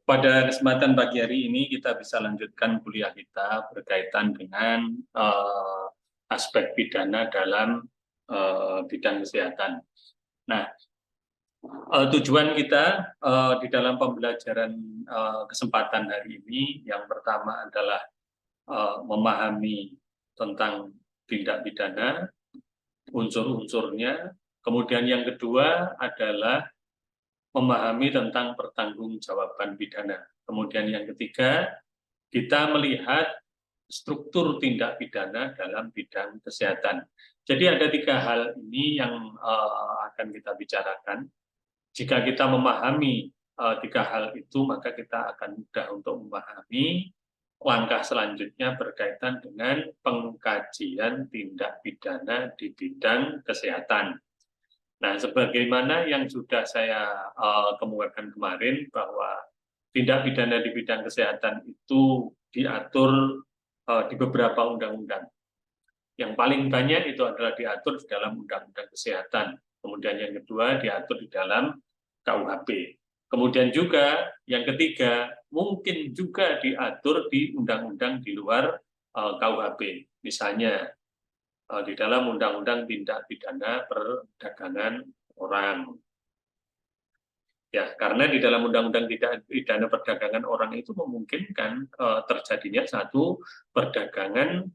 Pada kesempatan pagi hari ini kita bisa lanjutkan kuliah kita berkaitan dengan aspek pidana dalam bidang kesehatan. Nah, tujuan kita di dalam pembelajaran kesempatan hari ini yang pertama adalah memahami tentang tindak pidana, unsur-unsurnya. Kemudian yang kedua adalah memahami tentang pertanggungjawaban pidana. Kemudian yang ketiga, kita melihat struktur tindak pidana dalam bidang kesehatan. Jadi ada tiga hal ini yang akan kita bicarakan. Jika kita memahami tiga hal itu, maka kita akan mudah untuk memahami langkah selanjutnya berkaitan dengan pengkajian tindak pidana di bidang kesehatan. Nah, sebagaimana yang sudah saya kemukakan kemarin bahwa tindak pidana di bidang kesehatan itu diatur di beberapa undang-undang. Yang paling banyak itu adalah diatur di dalam Undang-Undang Kesehatan. Kemudian yang kedua diatur di dalam KUHP. Kemudian juga yang ketiga mungkin juga diatur di undang-undang di luar KUHP. Misalnya di dalam Undang-Undang Tindak Pidana Perdagangan Orang. Ya, karena di dalam Undang-Undang Tindak Pidana Perdagangan Orang itu memungkinkan terjadinya satu perdagangan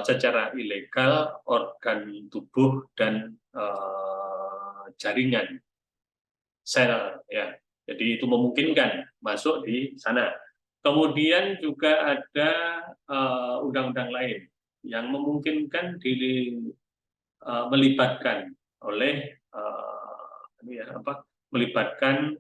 secara ilegal organ tubuh dan jaringan sel, ya. Jadi itu memungkinkan masuk di sana. Kemudian juga ada undang-undang lain yang memungkinkan melibatkan oleh melibatkan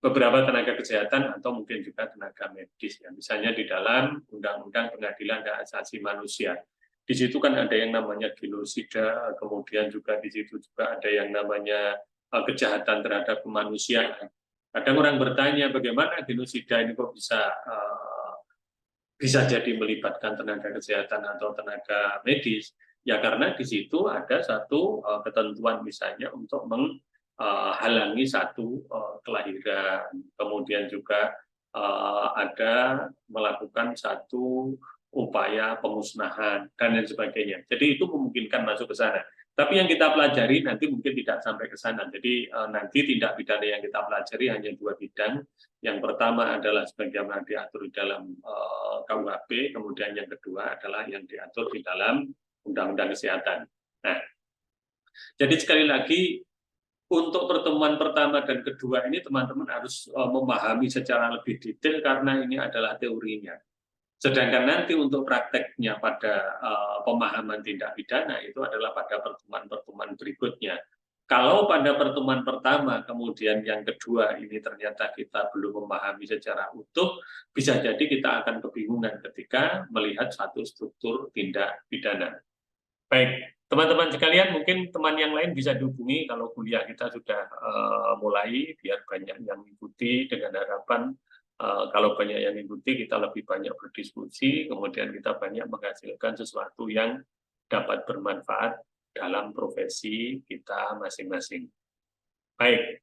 beberapa tenaga kesehatan atau mungkin juga tenaga medis, ya. Misalnya di dalam Undang-Undang Pengadilan Hak Asasi Manusia. Di situ kan ada yang namanya genosida, kemudian juga di situ juga ada yang namanya kejahatan terhadap kemanusiaan. Kadang orang bertanya bagaimana genosida ini kok bisa jadi melibatkan tenaga kesehatan atau tenaga medis. Ya karena di situ ada satu ketentuan misalnya untuk menghalangi satu kelahiran, kemudian juga ada melakukan satu upaya pemusnahan dan lain sebagainya. Jadi itu memungkinkan masuk ke sana. Tapi yang kita pelajari nanti mungkin tidak sampai ke sana. Jadi nanti tindak pidana yang kita pelajari hanya dua bidang. Yang pertama adalah sebagaimana diatur di dalam KUHP, kemudian yang kedua adalah yang diatur di dalam Undang-Undang Kesehatan. Nah, jadi sekali lagi untuk pertemuan pertama dan kedua ini teman-teman harus memahami secara lebih detail karena ini adalah teorinya. Sedangkan nanti untuk prakteknya pada pemahaman tindak pidana itu adalah pada pertemuan-pertemuan berikutnya. Kalau pada pertemuan pertama, kemudian yang kedua ini ternyata kita belum memahami secara utuh, bisa jadi kita akan kebingungan ketika melihat satu struktur tindak pidana. Baik, teman-teman sekalian, mungkin teman yang lain bisa dihubungi kalau kuliah kita sudah mulai, biar banyak yang mengikuti dengan harapan kalau banyak yang mengikuti, kita lebih banyak berdiskusi, kemudian kita banyak menghasilkan sesuatu yang dapat bermanfaat dalam profesi kita masing-masing. Baik,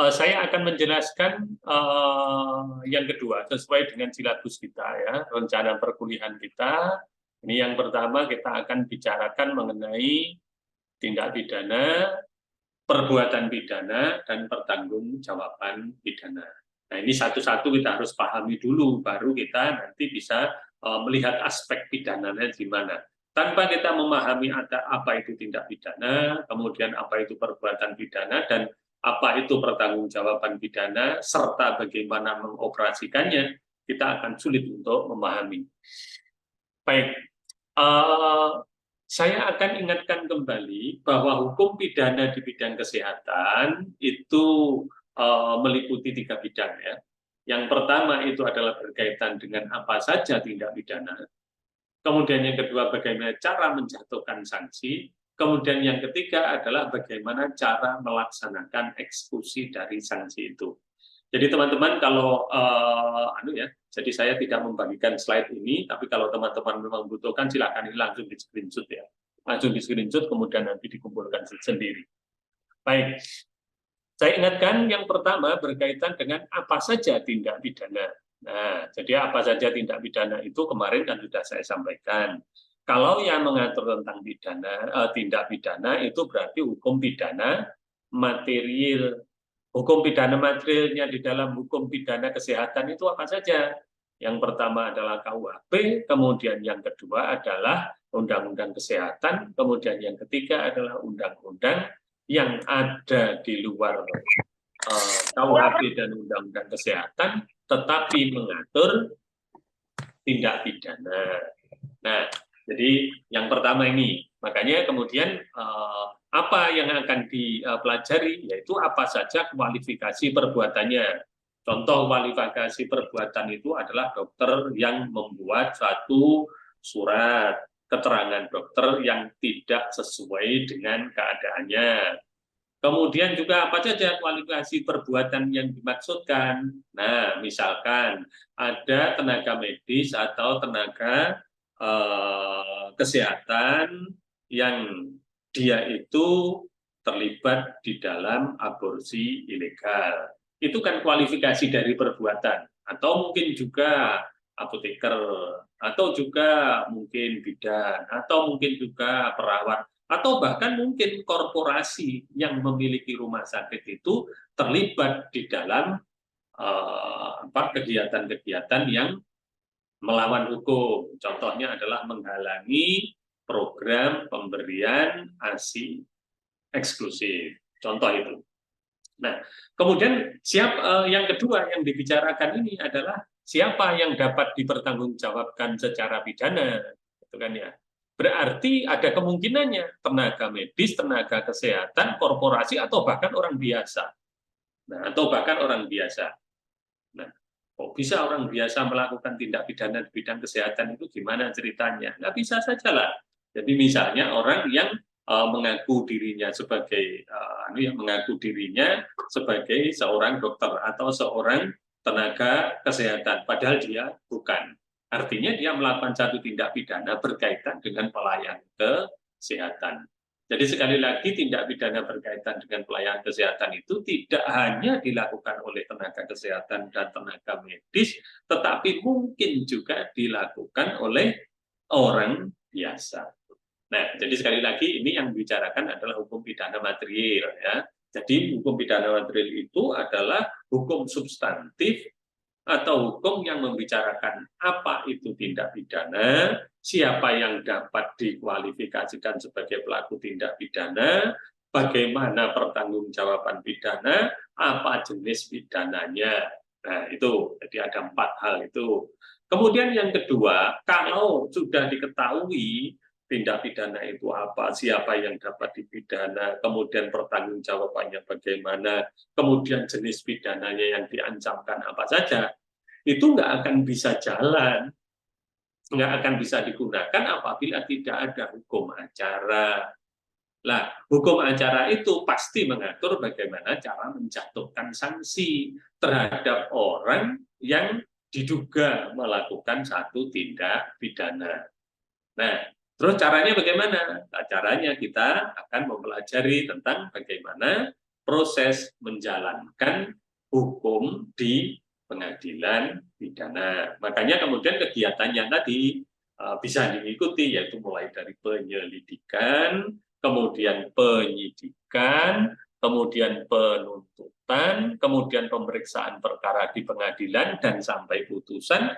saya akan menjelaskan yang kedua, sesuai dengan silabus kita, ya, rencana perkuliahan kita. Ini yang pertama kita akan bicarakan mengenai tindak pidana, perbuatan pidana, dan pertanggungjawaban pidana. Nah, ini satu-satu kita harus pahami dulu, baru kita nanti bisa melihat aspek pidananya di mana. Tanpa kita memahami apa itu tindak pidana, kemudian apa itu perbuatan pidana, dan apa itu pertanggungjawaban pidana, serta bagaimana mengoperasikannya, kita akan sulit untuk memahami. Baik, saya akan ingatkan kembali bahwa hukum pidana di bidang kesehatan itu meliputi tiga bidang, ya. Yang pertama itu adalah berkaitan dengan apa saja tindak pidana. Kemudian yang kedua bagaimana cara menjatuhkan sanksi. Kemudian yang ketiga adalah bagaimana cara melaksanakan eksekusi dari sanksi itu. Jadi teman-teman kalau jadi saya tidak membagikan slide ini, tapi kalau teman-teman memang membutuhkan silakan ini langsung di screenshot, ya. Langsung di screenshot kemudian nanti dikumpulkan sendiri. Baik. Saya ingatkan yang pertama berkaitan dengan apa saja tindak pidana. Nah, jadi apa saja tindak pidana itu kemarin kan sudah saya sampaikan. Kalau yang mengatur tentang tindak pidana itu berarti hukum pidana material. Hukum pidana materialnya di dalam hukum pidana kesehatan itu apa saja? Yang pertama adalah KUHP, kemudian yang kedua adalah Undang-Undang Kesehatan, kemudian yang ketiga adalah undang-undang yang ada di luar KUHP dan Undang-Undang Kesehatan, tetapi mengatur tindak pidana. Nah, jadi yang pertama ini, makanya kemudian apa yang akan dipelajari, yaitu apa saja kualifikasi perbuatannya. Contoh kualifikasi perbuatan itu adalah dokter yang membuat satu surat keterangan dokter yang tidak sesuai dengan keadaannya. Kemudian juga apa saja kualifikasi perbuatan yang dimaksudkan. Nah, misalkan ada tenaga medis atau tenaga kesehatan yang dia itu terlibat di dalam aborsi ilegal. Itu kan kualifikasi dari perbuatan. Atau mungkin juga apoteker, atau juga mungkin bidan, atau mungkin juga perawat, atau bahkan mungkin korporasi yang memiliki rumah sakit itu terlibat di dalam kegiatan-kegiatan yang melawan hukum. Contohnya adalah menghalangi program pemberian ASI eksklusif. Contoh itu. Nah, kemudian yang kedua yang dibicarakan ini adalah siapa yang dapat dipertanggungjawabkan secara pidana, itu kan ya. Berarti ada kemungkinannya tenaga medis, tenaga kesehatan, korporasi, atau bahkan orang biasa. Nah, atau bahkan orang biasa. Nah, kok bisa orang biasa melakukan tindak pidana di bidang kesehatan itu gimana ceritanya? Nggak bisa saja lah. Jadi misalnya orang yang mengaku dirinya sebagai sebagai seorang dokter atau seorang tenaga kesehatan, padahal dia bukan. Artinya dia melakukan satu tindak pidana berkaitan dengan pelayanan kesehatan. Jadi sekali lagi tindak pidana berkaitan dengan pelayanan kesehatan itu tidak hanya dilakukan oleh tenaga kesehatan dan tenaga medis, tetapi mungkin juga dilakukan oleh orang biasa. Nah, jadi sekali lagi ini yang dibicarakan adalah hukum pidana material ya. Jadi hukum pidana material itu adalah hukum substantif atau hukum yang membicarakan apa itu tindak pidana, siapa yang dapat dikualifikasikan sebagai pelaku tindak pidana, bagaimana pertanggungjawaban pidana, apa jenis pidananya. Nah, itu jadi ada 4 hal itu. Kemudian yang kedua, kalau sudah diketahui tindak pidana itu apa, siapa yang dapat dipidana, kemudian pertanggungjawabannya bagaimana, kemudian jenis pidananya yang diancamkan apa saja, itu nggak akan bisa jalan, nggak akan bisa digunakan apabila tidak ada hukum acara. Nah, hukum acara itu pasti mengatur bagaimana cara menjatuhkan sanksi terhadap orang yang diduga melakukan satu tindak pidana. Nah, terus caranya bagaimana? Nah, caranya kita akan mempelajari tentang bagaimana proses menjalankan hukum di pengadilan pidana. Makanya kemudian kegiatannya tadi bisa diikuti, yaitu mulai dari penyelidikan, kemudian penyidikan, kemudian penuntutan, kemudian pemeriksaan perkara di pengadilan, dan sampai putusan.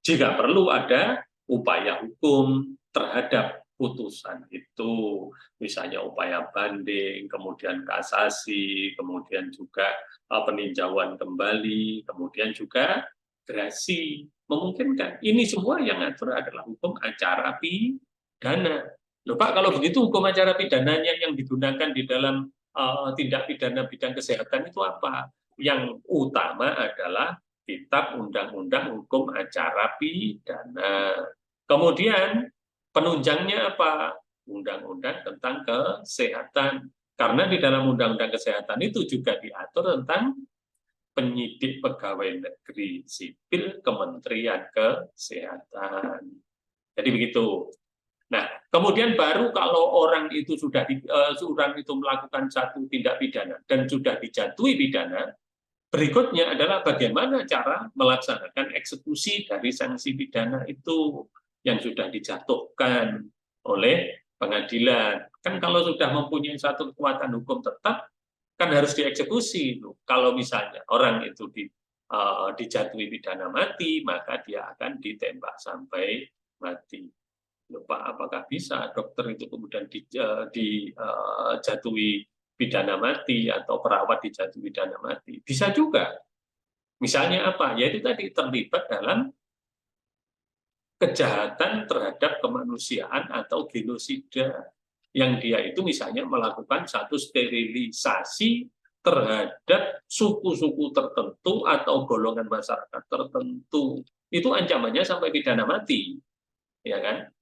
Jika perlu ada upaya hukum terhadap putusan itu, misalnya upaya banding, kemudian kasasi, kemudian juga peninjauan kembali, kemudian juga gerasi. Memungkinkan. Ini semua yang ngatur adalah hukum acara pidana. Loh Pak, kalau begitu hukum acara pidananya yang digunakan di dalam tindak pidana bidang kesehatan itu apa? Yang utama adalah Kitab Undang-Undang Hukum Acara Pidana. Kemudian penunjangnya apa? Undang-undang tentang kesehatan. Karena di dalam Undang-Undang Kesehatan itu juga diatur tentang penyidik pegawai negeri sipil Kementerian Kesehatan. Jadi begitu. Nah, kemudian baru kalau orang itu orang itu melakukan satu tindak pidana dan sudah dijatuhi pidana, berikutnya adalah bagaimana cara melaksanakan eksekusi dari sanksi pidana itu yang sudah dijatuhkan oleh pengadilan. Kan kalau sudah mempunyai satu kekuatan hukum tetap, kan harus dieksekusi. Kalau misalnya orang itu dijatuhi pidana mati, maka dia akan ditembak sampai mati. Pak, apakah bisa dokter itu kemudian dijatuhi pidana mati atau perawat dijatuhi pidana mati? Bisa juga. Misalnya apa? Yaitu tadi terlibat dalam kejahatan terhadap kemanusiaan atau genosida, yang dia itu misalnya melakukan satu sterilisasi terhadap suku-suku tertentu atau golongan masyarakat tertentu. Itu ancamannya sampai pidana mati, ya kan?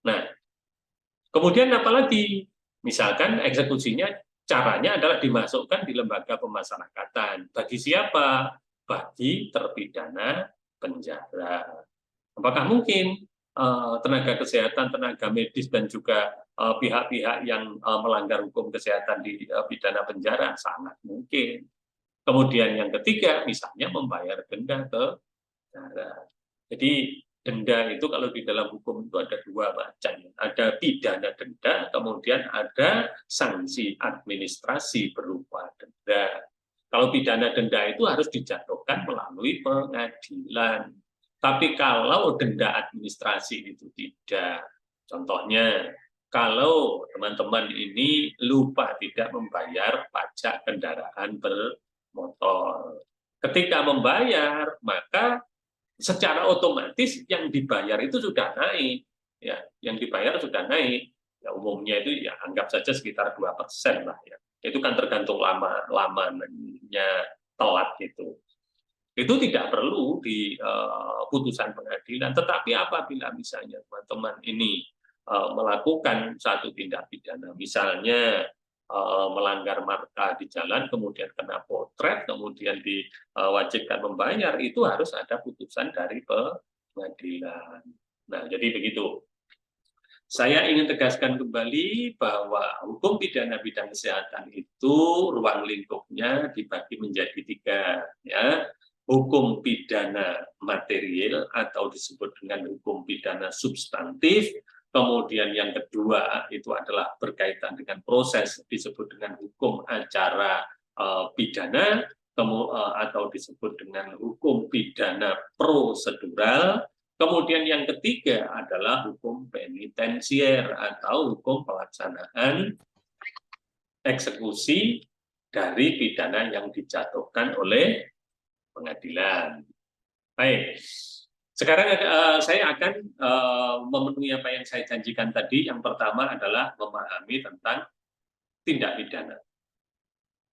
Nah, kemudian apalagi? Misalkan eksekusinya caranya adalah dimasukkan di lembaga pemasyarakatan. Bagi siapa? Bagi terpidana penjara. Apakah mungkin tenaga kesehatan, tenaga medis, dan juga pihak-pihak yang melanggar hukum kesehatan di pidana penjara? Sangat mungkin. Kemudian yang ketiga, misalnya membayar denda ke negara. Jadi denda itu kalau di dalam hukum itu ada dua macam. Ada pidana denda, kemudian ada sanksi administrasi berupa denda. Kalau pidana denda itu harus dijatuhkan melalui pengadilan. Tapi kalau denda administrasi itu tidak. Contohnya, kalau teman-teman ini lupa tidak membayar pajak kendaraan bermotor. Ketika membayar, maka secara otomatis yang dibayar itu sudah naik, ya, yang dibayar sudah naik. Ya, umumnya itu ya anggap saja sekitar 2% lah, ya. Itu kan tergantung lamanya telat gitu. Itu tidak perlu di putusan pengadilan. Tetapi apabila misalnya teman-teman ini melakukan satu tindak pidana, misalnya melanggar marka di jalan, kemudian kena potret, kemudian diwajibkan membayar, itu harus ada putusan dari pengadilan. Nah, jadi begitu. Saya ingin tegaskan kembali bahwa hukum pidana bidang kesehatan itu ruang lingkupnya dibagi menjadi 3, ya. Hukum pidana material atau disebut dengan hukum pidana substantif. Kemudian yang kedua itu adalah berkaitan dengan proses, disebut dengan hukum acara pidana, atau disebut dengan hukum pidana prosedural. Kemudian yang ketiga adalah hukum penitensier atau hukum pelaksanaan eksekusi dari pidana yang dijatuhkan oleh pengadilan. Baik, sekarang saya akan memenuhi apa yang saya janjikan tadi. Yang pertama adalah memahami tentang tindak pidana.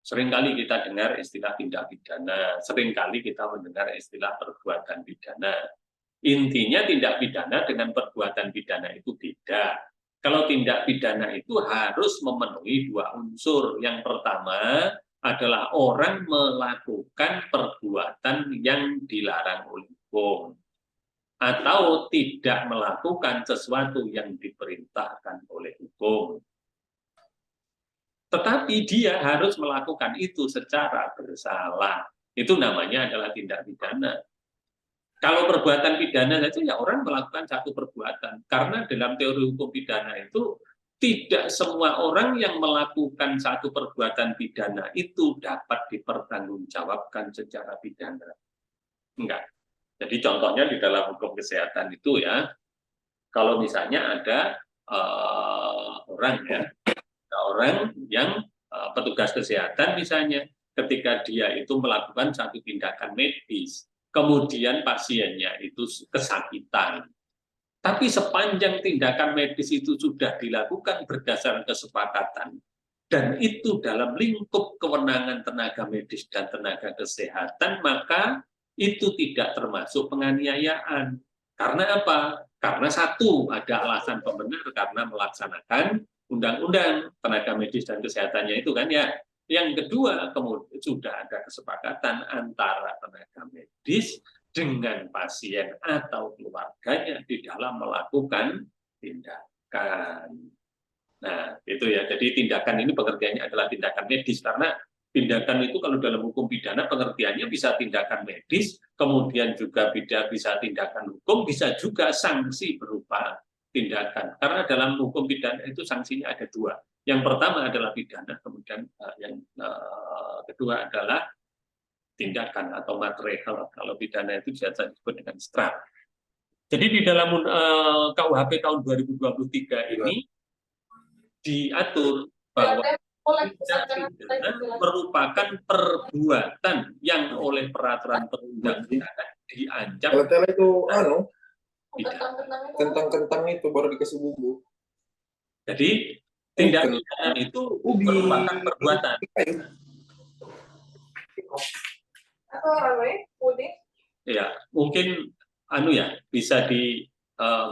Seringkali kita dengar istilah tindak pidana, seringkali kita mendengar istilah perbuatan pidana. Intinya tindak pidana dengan perbuatan pidana itu beda. Kalau tindak pidana itu harus memenuhi 2 unsur. Yang pertama adalah orang melakukan perbuatan yang dilarang oleh hukum, atau tidak melakukan sesuatu yang diperintahkan oleh hukum. Tetapi dia harus melakukan itu secara bersalah. Itu namanya adalah tindak pidana. Kalau perbuatan pidana saja ya orang melakukan satu perbuatan. Karena dalam teori hukum pidana itu tidak semua orang yang melakukan satu perbuatan pidana itu dapat dipertanggungjawabkan secara pidana. Enggak. Jadi contohnya di dalam hukum kesehatan itu ya, kalau misalnya ada orang yang petugas kesehatan misalnya, ketika dia itu melakukan satu tindakan medis, kemudian pasiennya itu kesakitan. Tapi sepanjang tindakan medis itu sudah dilakukan berdasarkan kesepakatan, dan itu dalam lingkup kewenangan tenaga medis dan tenaga kesehatan, maka itu tidak termasuk penganiayaan. Karena apa? Karena satu, ada alasan pembenar karena melaksanakan undang-undang tenaga medis dan kesehatannya itu kan ya. Yang kedua, kemudian sudah ada kesepakatan antara tenaga medis dengan pasien atau keluarganya di dalam melakukan tindakan. tindakan. Nah, itu ya. Jadi tindakan ini pengertiannya adalah tindakan medis, karena tindakan itu kalau dalam hukum pidana pengertiannya bisa tindakan medis, kemudian juga bisa tindakan hukum, bisa juga sanksi berupa tindakan. Karena dalam hukum pidana itu sanksinya ada dua. Yang pertama adalah pidana, kemudian yang kedua adalah tindakan atau material. Kalau pidana itu bisa disebut dengan straf. Jadi di dalam KUHP tahun 2023 ini diatur bahwa tindak pidana merupakan perbuatan yang oleh peraturan perundang-undangan diancam Tele-tele itu pidana. kentang-kentang itu baru dikasih bumbu. Jadi tindak pidana itu merupakan perbuatan. Ya, mungkin bisa di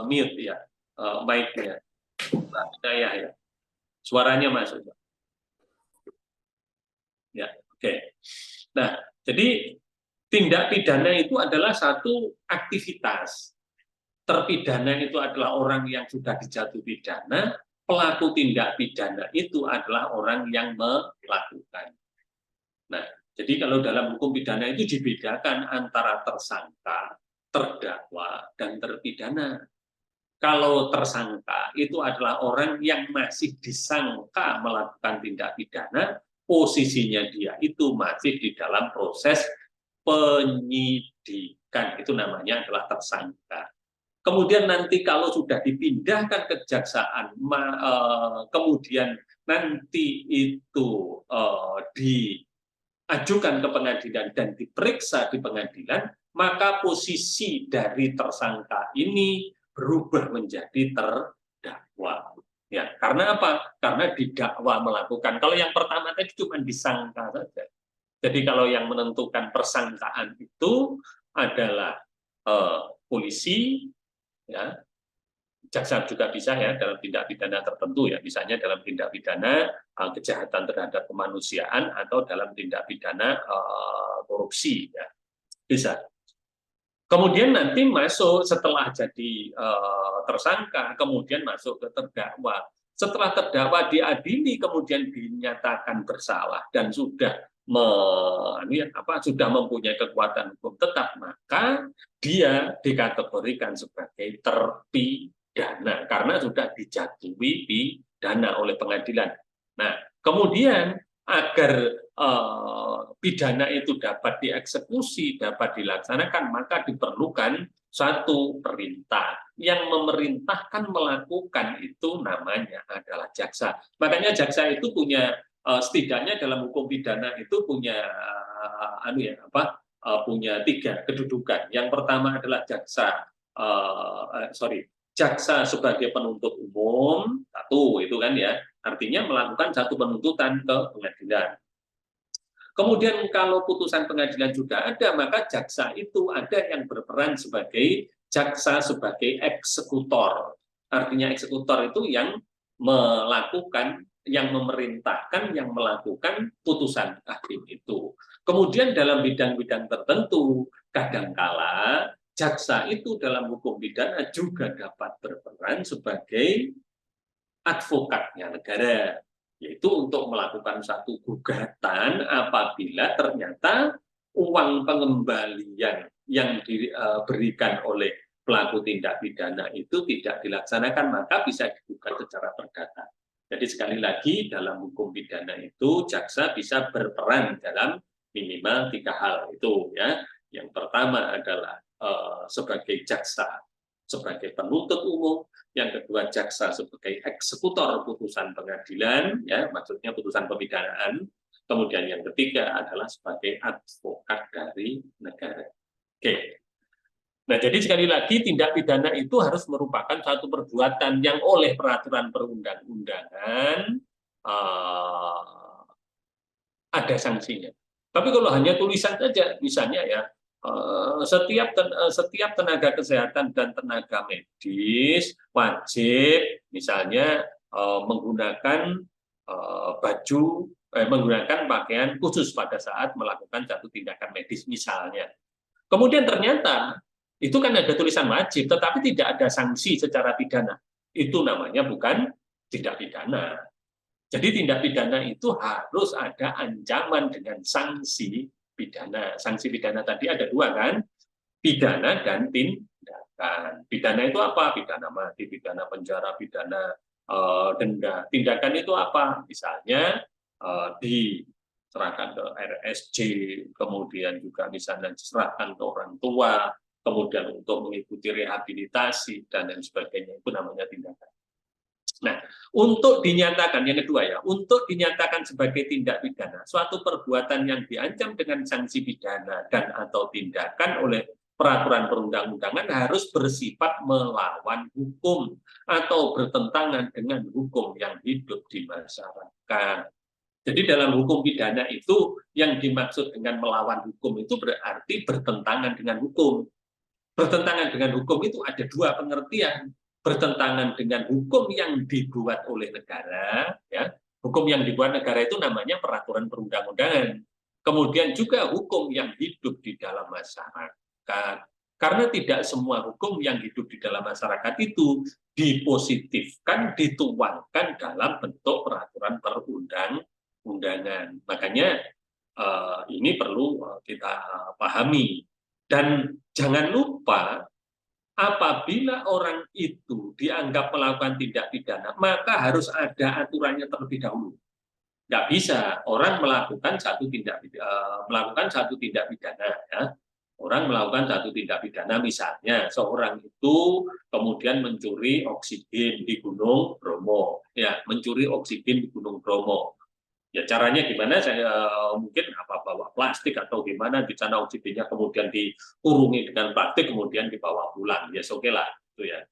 mute ya, mic-nya. Ya. Suaranya masuk. Ya, oke. Nah, jadi tindak pidana itu adalah satu aktivitas. Terpidana itu adalah orang yang sudah dijatuhi pidana, pelaku tindak pidana itu adalah orang yang melakukan. Nah, jadi kalau dalam hukum pidana itu dibedakan antara tersangka, terdakwa, dan terpidana. Kalau tersangka itu adalah orang yang masih disangka melakukan tindak pidana, posisinya dia itu masih di dalam proses penyidikan, itu namanya adalah tersangka. Kemudian nanti kalau sudah dipindahkan ke kejaksaan, kemudian nanti itu diajukan ke pengadilan dan diperiksa di pengadilan, maka posisi dari tersangka ini berubah menjadi terdakwa. Ya, karena apa? Karena didakwa melakukan. Kalau yang pertama tadi cuma disangka saja. Jadi kalau yang menentukan persangkaan itu adalah polisi, ya, jaksa juga bisa ya dalam tindak pidana tertentu ya, misalnya dalam tindak pidana kejahatan terhadap kemanusiaan atau dalam tindak pidana korupsi, ya, bisa. Kemudian nanti masuk setelah jadi tersangka, kemudian masuk ke terdakwa. Setelah terdakwa diadili, kemudian dinyatakan bersalah dan sudah sudah mempunyai kekuatan hukum tetap, maka dia dikategorikan sebagai terpidana karena sudah dijatuhi pidana oleh pengadilan. Nah, kemudian agar pidana itu dapat dieksekusi, dapat dilaksanakan, maka diperlukan satu perintah. Yang memerintahkan melakukan itu namanya adalah jaksa. Makanya jaksa itu punya setidaknya dalam hukum pidana itu punya punya tiga kedudukan. Yang pertama adalah jaksa sebagai penuntut umum, satu itu kan ya, artinya melakukan satu penuntutan ke pengadilan. Kemudian kalau putusan pengadilan juga ada, maka jaksa itu ada yang berperan sebagai jaksa sebagai eksekutor. Artinya eksekutor itu yang melakukan, yang memerintahkan, yang melakukan putusan hakim itu. Kemudian dalam bidang-bidang tertentu, kadangkala jaksa itu dalam hukum pidana juga dapat berperan sebagai advokatnya negara, yaitu untuk melakukan satu gugatan apabila ternyata uang pengembalian yang diberikan oleh pelaku tindak pidana itu tidak dilaksanakan, maka bisa digugat secara perdata. Jadi sekali lagi dalam hukum pidana itu jaksa bisa berperan dalam minimal tiga hal itu ya. Yang pertama adalah sebagai jaksa sebagai penuntut umum, yang kedua jaksa sebagai eksekutor putusan pengadilan, ya maksudnya putusan pemidanaan, kemudian yang ketiga adalah sebagai advokat dari negara. Oke. Nah, jadi sekali lagi tindak pidana itu harus merupakan satu perbuatan yang oleh peraturan perundang-undangan ada sanksinya. Tapi kalau hanya tulisan saja, misalnya ya, setiap tenaga kesehatan dan tenaga medis wajib misalnya menggunakan menggunakan pakaian khusus pada saat melakukan satu tindakan medis misalnya. Kemudian ternyata itu kan ada tulisan wajib, tetapi tidak ada sanksi secara pidana. itu namanya bukan tindak pidana. Jadi tindak pidana itu harus ada ancaman dengan sanksi pidana. Sanksi pidana tadi ada dua kan, pidana dan tindakan. Pidana itu apa? Pidana mati, pidana penjara, pidana denda. Tindakan itu apa? Misalnya diserahkan ke RSJ, kemudian juga misalnya diserahkan ke orang tua, kemudian untuk mengikuti rehabilitasi dan lain sebagainya, itu namanya tindakan. Nah, untuk dinyatakan, yang kedua ya, untuk dinyatakan sebagai tindak pidana, suatu perbuatan yang diancam dengan sanksi pidana dan atau tindakan oleh peraturan perundang-undangan harus bersifat melawan hukum atau bertentangan dengan hukum yang hidup di masyarakat. Jadi dalam hukum pidana itu yang dimaksud dengan melawan hukum itu berarti bertentangan dengan hukum. Bertentangan dengan hukum itu ada dua pengertian. Bertentangan dengan hukum yang dibuat oleh negara, ya. Hukum yang dibuat negara itu namanya peraturan perundang-undangan. Kemudian juga hukum yang hidup di dalam masyarakat. Karena tidak semua hukum yang hidup di dalam masyarakat itu dipositifkan, dituangkan dalam bentuk peraturan perundang-undangan. Makanya ini perlu kita pahami. Dan jangan lupa, apabila orang itu dianggap melakukan tindak pidana, maka harus ada aturannya terlebih dahulu. Nggak bisa orang melakukan satu tindak pidana, ya. Orang melakukan satu tindak pidana, misalnya seorang itu kemudian mencuri oksigen di Gunung Bromo, ya, mencuri oksigen di Gunung Bromo. Ya caranya gimana? Saya mungkin bawa plastik atau gimana di sana oksigennya kemudian dikurungi dengan plastik kemudian dibawa pulang. Ya oke lah itu ya.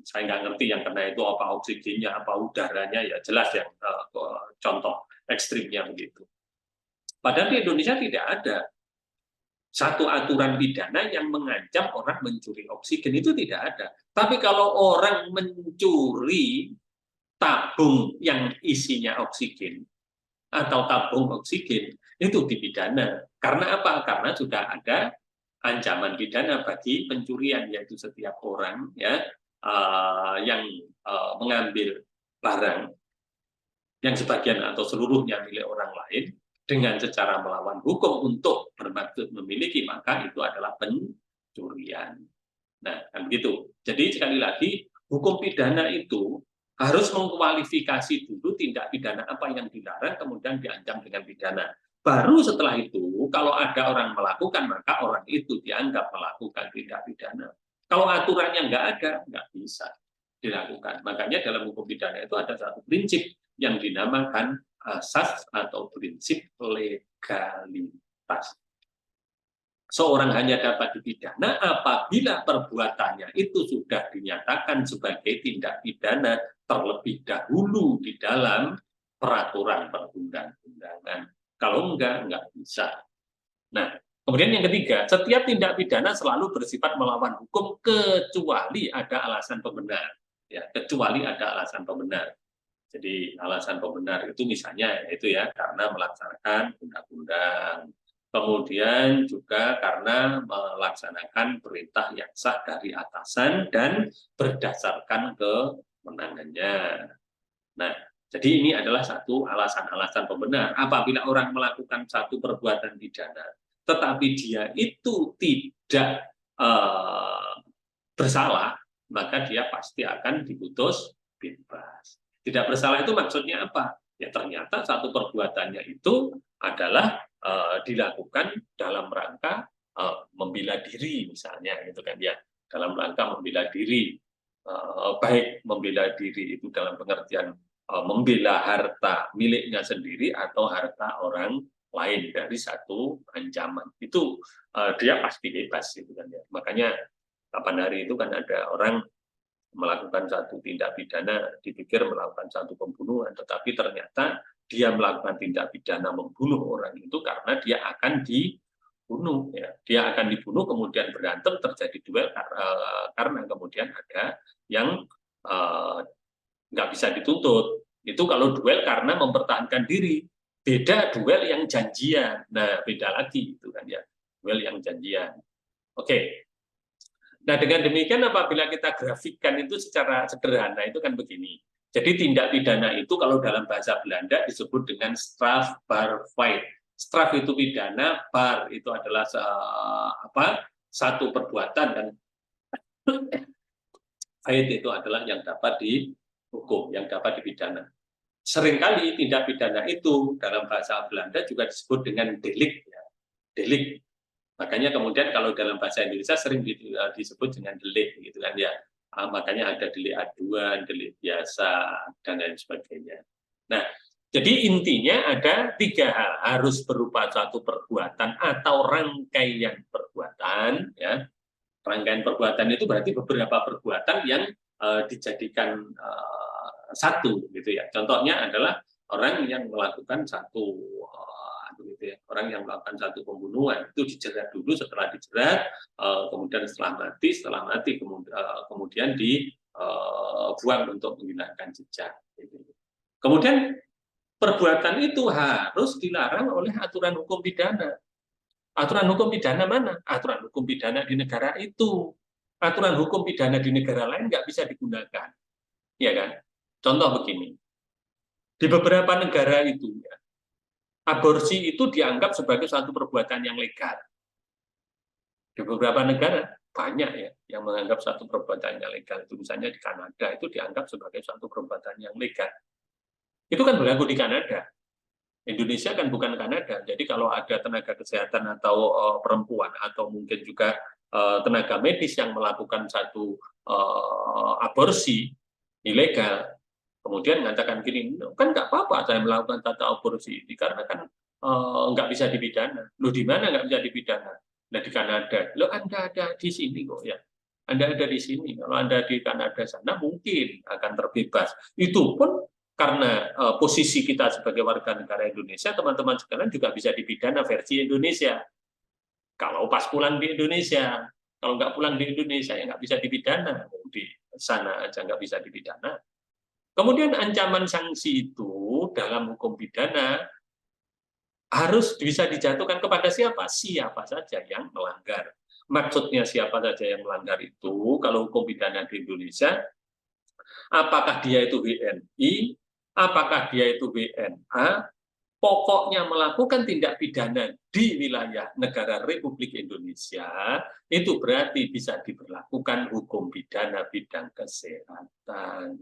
Saya nggak ngerti yang kena itu apa oksigennya, apa udaranya, ya jelas yang contoh ekstrimnya begitu. Padahal di Indonesia tidak ada satu aturan pidana yang mengancam orang mencuri oksigen, itu tidak ada. Tapi kalau orang mencuri tabung yang isinya oksigen atau tabung oksigen, itu dipidana. Karena apa? Karena sudah ada ancaman pidana bagi pencurian, yaitu setiap orang ya yang mengambil barang yang sebagian atau seluruhnya milik orang lain dengan secara melawan hukum untuk bermaksud memiliki, maka itu adalah pencurian. Nah, kan begitu. Jadi sekali lagi, hukum pidana itu harus mengkualifikasi dulu tindak pidana apa yang dilarang, kemudian diancam dengan pidana. Baru setelah itu, kalau ada orang melakukan, maka orang itu dianggap melakukan tindak pidana. Kalau aturannya nggak ada, nggak bisa dilakukan. Makanya dalam hukum pidana itu ada satu prinsip yang dinamakan asas atau prinsip legalitas. Seorang hanya dapat dipidana apabila perbuatannya itu sudah dinyatakan sebagai tindak pidana terlebih dahulu di dalam peraturan perundang-undangan. Kalau enggak bisa. Nah, kemudian yang ketiga, setiap tindak pidana selalu bersifat melawan hukum kecuali ada alasan pembenar. Ya, kecuali ada alasan pembenar. Jadi alasan pembenar itu misalnya itu ya karena melaksanakan undang-undang. Kemudian juga karena melaksanakan perintah yang sah dari atasan dan berdasarkan kewenangannya. Nah, jadi ini adalah satu alasan-alasan pembenar. Apabila orang melakukan satu perbuatan pidana, tetapi dia itu tidak bersalah, maka dia pasti akan diputus bebas. Tidak bersalah itu maksudnya apa? Ya ternyata satu perbuatannya itu adalah dilakukan dalam rangka membela diri misalnya, gitu kan ya, dalam rangka membela diri, baik membela diri itu dalam pengertian membela harta miliknya sendiri atau harta orang lain dari satu ancaman, itu dia pasti bebas, gitu kan ya. Makanya kapan hari itu kan ada orang melakukan satu tindak pidana, dipikir melakukan satu pembunuhan, tetapi ternyata dia melakukan tindak pidana membunuh orang itu karena dia akan dibunuh. Ya. Dia akan dibunuh, kemudian berantem, terjadi duel, karena kemudian ada yang nggak bisa dituntut. Itu kalau duel karena mempertahankan diri. Beda duel yang janjian. Nah, beda lagi itu kan ya. Duel yang janjian. Oke. Nah, dengan demikian apabila kita grafikkan itu secara sederhana itu kan begini. Jadi tindak pidana itu kalau dalam bahasa Belanda disebut dengan strafbaarheid. Straf itu pidana, bar itu adalah satu perbuatan, dan heid itu adalah yang dapat dihukum, yang dapat dipidana. Seringkali tindak pidana itu dalam bahasa Belanda juga disebut dengan delik. Ya. Delik. Makanya kemudian kalau dalam bahasa Indonesia sering disebut dengan delik, gitu kan ya. Makanya ada delik aduan, delik biasa, dan lain sebagainya. Nah, jadi intinya ada 3 hal, harus berupa suatu perbuatan atau rangkaian perbuatan. Ya. Rangkaian perbuatan itu berarti beberapa perbuatan yang dijadikan satu, gitu ya. Contohnya adalah orang yang melakukan satu gitu ya, orang yang melakukan satu pembunuhan itu dijerat dulu, setelah dijerat kemudian setelah mati kemudian dibuang untuk menghilangkan jejak. Gitu. Kemudian perbuatan itu harus dilarang oleh aturan hukum pidana. Aturan hukum pidana mana? Aturan hukum pidana di negara itu. Aturan hukum pidana di negara lain nggak bisa digunakan, ya kan? Contoh begini, di beberapa negara itu ya, aborsi itu dianggap sebagai suatu perbuatan yang legal. Di beberapa negara banyak ya yang menganggap suatu perbuatan yang legal. Itu misalnya di Kanada itu dianggap sebagai suatu perbuatan yang legal. Itu kan berlaku di Kanada. Indonesia kan bukan Kanada. Jadi kalau ada tenaga kesehatan atau perempuan atau mungkin juga tenaga medis yang melakukan satu aborsi ilegal, kemudian mengatakan gini, kan nggak apa-apa saya melakukan satu aborsi ini karena kan nggak bisa dipidana. Loh, di mana nggak bisa dipidana? Nah, di Kanada. Loh, Anda ada di sini kok ya. Anda ada di sini. Kalau Anda di Kanada sana mungkin akan terbebas. Itu pun karena posisi kita sebagai warga negara Indonesia, teman-teman sekalian juga bisa dipidana versi Indonesia. Kalau pas pulang di Indonesia, kalau nggak pulang di Indonesia ya nggak bisa dipidana. Di sana aja nggak bisa dipidana. Kemudian ancaman sanksi itu dalam hukum pidana harus bisa dijatuhkan kepada siapa? Siapa saja yang melanggar. Maksudnya siapa saja yang melanggar itu, kalau hukum pidana di Indonesia, apakah dia itu WNI, apakah dia itu WNA, pokoknya melakukan tindak pidana di wilayah negara Republik Indonesia, itu berarti bisa diberlakukan hukum pidana bidang kesehatan.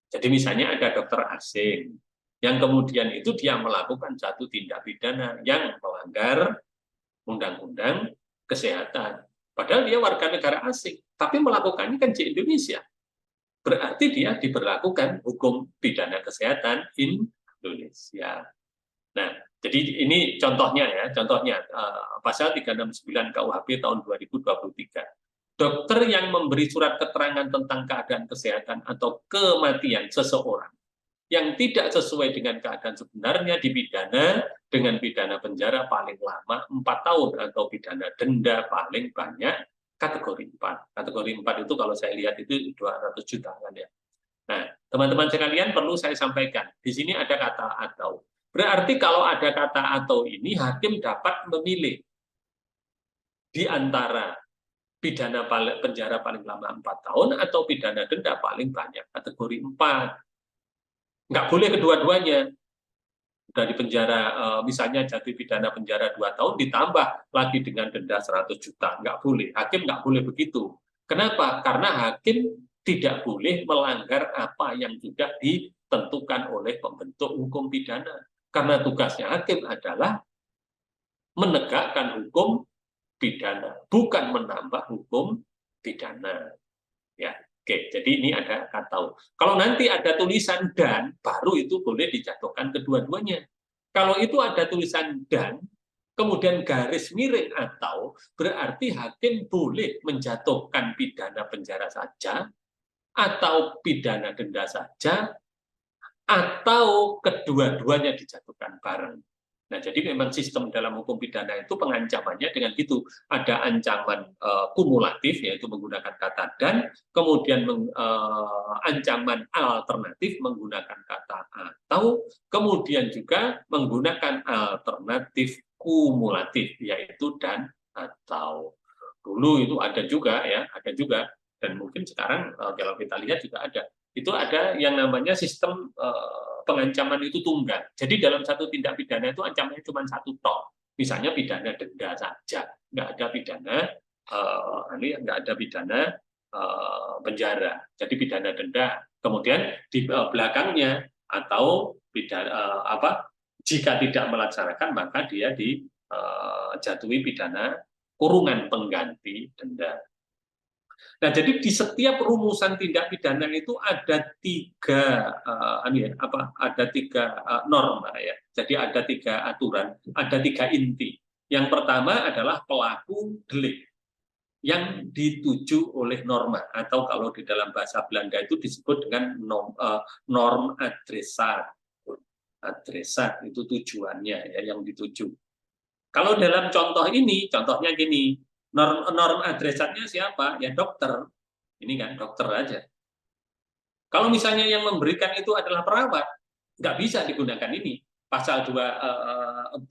Jadi misalnya ada dokter asing, yang kemudian itu dia melakukan satu tindak pidana yang melanggar undang-undang kesehatan. Padahal dia warga negara asing, tapi melakukannya kan di Indonesia. Berarti dia diberlakukan hukum pidana kesehatan Indonesia. Nah, jadi ini contohnya ya, contohnya pasal 369 KUHP tahun 2023. Dokter yang memberi surat keterangan tentang keadaan kesehatan atau kematian seseorang yang tidak sesuai dengan keadaan sebenarnya dipidana dengan pidana penjara paling lama 4 tahun atau pidana denda paling banyak kategori 4. Kategori 4 itu kalau saya lihat itu 200 juta kan ya. Nah, teman-teman sekalian perlu saya sampaikan, di sini ada kata atau. Berarti kalau ada kata atau ini, hakim dapat memilih di antara pidana penjara paling lama 4 tahun atau pidana denda paling banyak kategori 4. Nggak boleh kedua-duanya. Sudah di penjara, misalnya jatuh pidana penjara 2 tahun, ditambah lagi dengan denda 100 juta. Nggak boleh. Hakim nggak boleh begitu. Kenapa? Karena hakim tidak boleh melanggar apa yang sudah ditentukan oleh pembentuk hukum pidana. Karena tugasnya hakim adalah menegakkan hukum pidana, bukan menambah hukum pidana. Ya, oke. Jadi ini ada kata. Kalau nanti ada tulisan dan, baru itu boleh dijatuhkan kedua-duanya. Kalau itu ada tulisan dan, kemudian garis miring atau, berarti hakim boleh menjatuhkan pidana penjara saja, atau pidana denda saja, atau kedua-duanya dijatuhkan bareng. Nah, jadi memang sistem dalam hukum pidana itu pengancamannya dengan gitu. Ada ancaman kumulatif, yaitu menggunakan kata dan, kemudian ancaman alternatif menggunakan kata atau, kemudian juga menggunakan alternatif kumulatif, yaitu dan atau. Dulu itu ada juga ya, ada juga, dan mungkin sekarang kalau kita lihat juga ada. Itu ada yang namanya sistem pengancaman itu tunggal. Jadi dalam satu tindak pidana itu ancamannya cuma satu tok. Misalnya pidana denda saja, nggak ada pidana nggak ada pidana penjara. Jadi pidana denda. Kemudian di belakangnya atau pidana jika tidak melaksanakan maka dia dijatuhi pidana kurungan pengganti denda. Nah, jadi di setiap rumusan tindak pidana itu ada tiga norma ya. Jadi ada tiga aturan, ada tiga inti. Yang pertama adalah pelaku delik yang dituju oleh norma, atau kalau di dalam bahasa Belanda itu disebut dengan norm adresat. Adresat itu tujuannya ya, yang dituju. Kalau dalam contoh ini, contohnya gini, norm adresatnya siapa? Ya dokter. Ini kan dokter aja. Kalau misalnya yang memberikan itu adalah perawat, nggak bisa digunakan ini. Pasal 395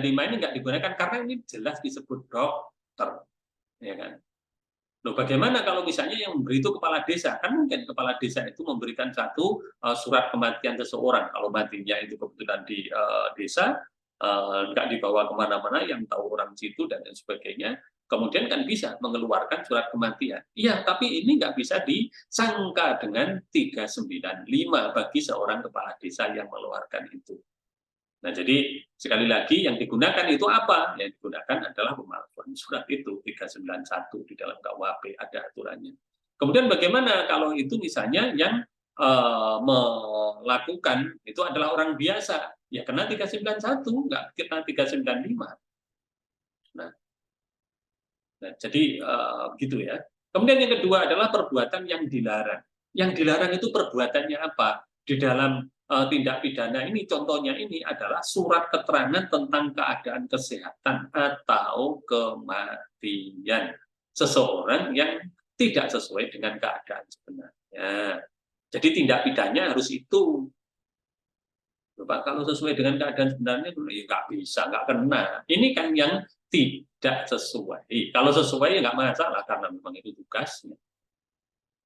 ini nggak digunakan karena ini jelas disebut dokter. Ya kan? Loh, bagaimana kalau misalnya yang memberi itu kepala desa? Kan mungkin kepala desa itu memberikan satu surat kematian seseorang. Kalau matinya itu kebetulan di desa, nggak dibawa kemana-mana, yang tahu orang situ dan sebagainya. Kemudian kan bisa mengeluarkan surat kematian. Iya, tapi ini nggak bisa disangka dengan 395 bagi seorang kepala desa yang mengeluarkan itu. Nah, jadi sekali lagi yang digunakan itu apa? Yang digunakan adalah pemalsuan surat itu 391 di dalam KUHP ada aturannya. Kemudian bagaimana kalau itu misalnya yang melakukan itu adalah orang biasa? Ya kena 391, nggak kena 395. Nah, jadi gitu ya. Kemudian yang kedua adalah perbuatan yang dilarang. Yang dilarang itu perbuatannya apa? Di dalam tindak pidana ini, contohnya ini adalah surat keterangan tentang keadaan kesehatan atau kematian seseorang yang tidak sesuai dengan keadaan sebenarnya. Jadi tindak pidananya harus itu. Pak, kalau sesuai dengan keadaan sebenarnya, ya nggak bisa, nggak kena. Ini kan yang tidak sesuai. Kalau sesuai ya nggak masalah karena memang itu tugasnya.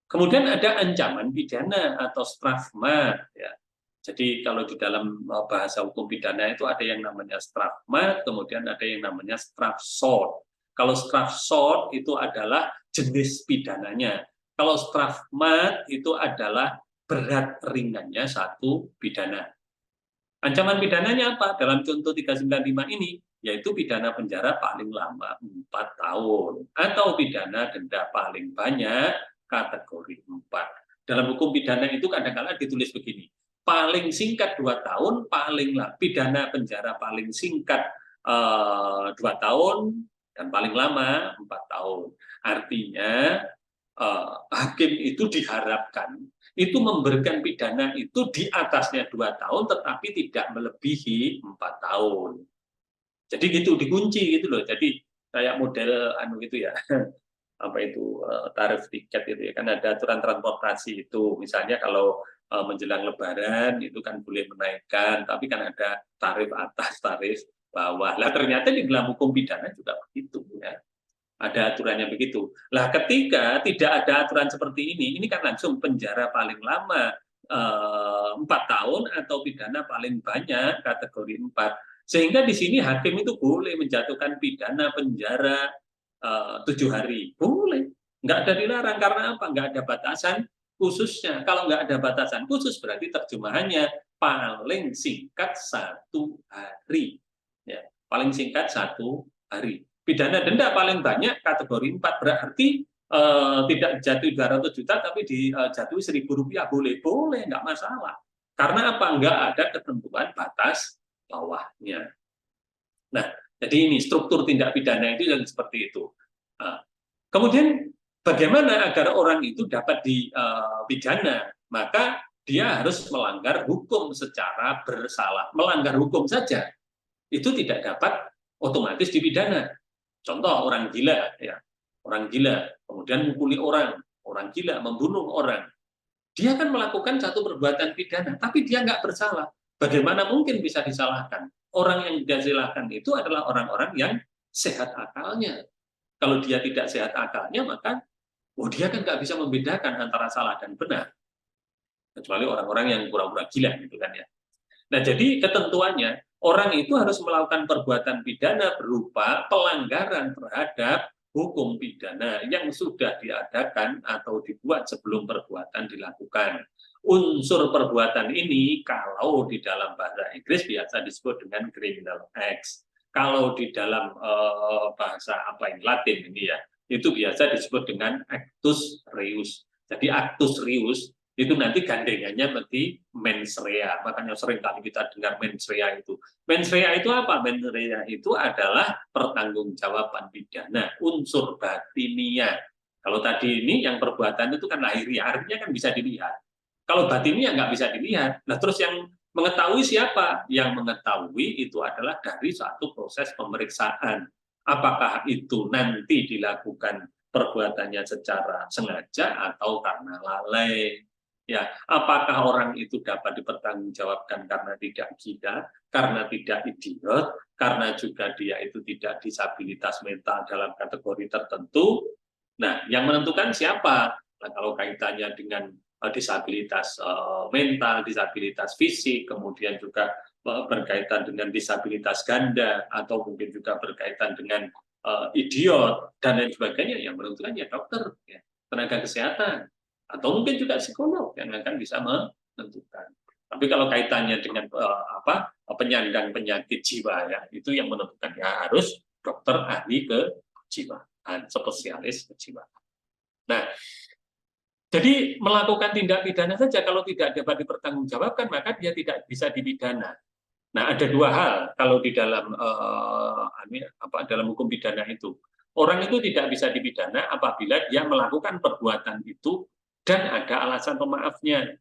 Kemudian ada ancaman pidana atau strafmat. Ya. Jadi kalau di dalam bahasa hukum pidana itu ada yang namanya strafmat, kemudian ada yang namanya strafsort. Kalau strafsort itu adalah jenis pidananya. Kalau strafmat itu adalah berat ringannya satu pidana. Ancaman pidananya apa? Dalam contoh 395 ini, yaitu pidana penjara paling lama 4 tahun, atau pidana denda paling banyak kategori 4. Dalam hukum pidana itu kadang-kadang ditulis begini, paling singkat 2 tahun, paling pidana penjara paling singkat 2 tahun, dan paling lama 4 tahun. Artinya hakim itu diharapkan itu memberikan pidana itu di atasnya 2 tahun, tetapi tidak melebihi 4 tahun. Jadi gitu, dikunci gitu loh. Jadi kayak model gitu ya, apa itu tarif tiket itu ya, kan ada aturan transportasi itu. Misalnya kalau menjelang Lebaran itu kan boleh menaikkan, tapi kan ada tarif atas, tarif bawah. Lah ternyata di dalam hukum pidana juga begitu ya. Ada aturannya begitu. Lah ketika tidak ada aturan seperti ini kan langsung penjara paling lama 4 tahun atau pidana paling banyak kategori 4. Sehingga di sini hakim itu boleh menjatuhkan pidana penjara 7 hari. Boleh. Nggak ada dilarang. Karena apa? Nggak ada batasan khususnya. Kalau nggak ada batasan khusus berarti terjemahannya paling singkat 1 hari. Ya, paling singkat 1 hari. Pidana denda paling banyak kategori 4, berarti tidak jatuh 200 juta tapi dijatuhi Rp1.000 boleh, nggak masalah. Karena apa? Nggak ada ketentuan batas bawahnya. Nah, jadi ini struktur tindak pidana itu yang seperti itu. Nah, kemudian bagaimana agar orang itu dapat dipidana? Maka dia harus melanggar hukum secara bersalah. Melanggar hukum saja itu tidak dapat otomatis dipidana. Contoh orang gila, ya, orang gila, kemudian memukuli orang gila, membunuh orang. Dia kan melakukan satu perbuatan pidana, tapi dia nggak bersalah. Bagaimana mungkin bisa disalahkan? Orang yang disalahkan itu adalah orang-orang yang sehat akalnya. Kalau dia tidak sehat akalnya, maka dia kan nggak bisa membedakan antara salah dan benar. Kecuali orang-orang yang pura-pura gila gitu kan ya. Nah, jadi ketentuannya orang itu harus melakukan perbuatan pidana berupa pelanggaran terhadap hukum pidana yang sudah diadakan atau dibuat sebelum perbuatan dilakukan. Unsur perbuatan ini kalau di dalam bahasa Inggris biasa disebut dengan criminal acts. Kalau di dalam bahasa apa ini Latin ini ya, itu biasa disebut dengan actus reus. Jadi actus reus itu nanti gandengannya nanti mens rea. Makanya sering kali kita dengar mens rea itu. Mens rea itu apa? Mens rea itu adalah pertanggungjawaban pidana, unsur batinia. Kalau tadi ini yang perbuatan itu kan lahiriah, artinya kan bisa dilihat. Kalau batinnya nggak bisa dilihat. Nah, terus yang mengetahui siapa? Yang mengetahui itu adalah dari suatu proses pemeriksaan. Apakah itu nanti dilakukan perbuatannya secara sengaja atau karena lalai? Ya, apakah orang itu dapat dipertanggungjawabkan karena tidak gila, karena tidak idiot, karena juga dia itu tidak disabilitas mental dalam kategori tertentu? Nah, yang menentukan siapa? Nah, kalau kaitannya dengan disabilitas mental, disabilitas fisik, kemudian juga berkaitan dengan disabilitas ganda, atau mungkin juga berkaitan dengan idiot, dan lain sebagainya, yang menentukan ya dokter, ya, tenaga kesehatan, atau mungkin juga psikolog yang akan bisa menentukan. Tapi kalau kaitannya dengan penyandang penyakit jiwa, ya itu yang menentukan ya harus dokter ahli kejiwaan, spesialis kejiwaan. Nah, jadi melakukan tindak pidana saja kalau tidak dapat dipertanggungjawabkan maka dia tidak bisa dipidana. Nah, ada dua hal kalau di dalam dalam hukum pidana itu. Orang itu tidak bisa dipidana apabila dia melakukan perbuatan itu dan ada alasan pemaafnya.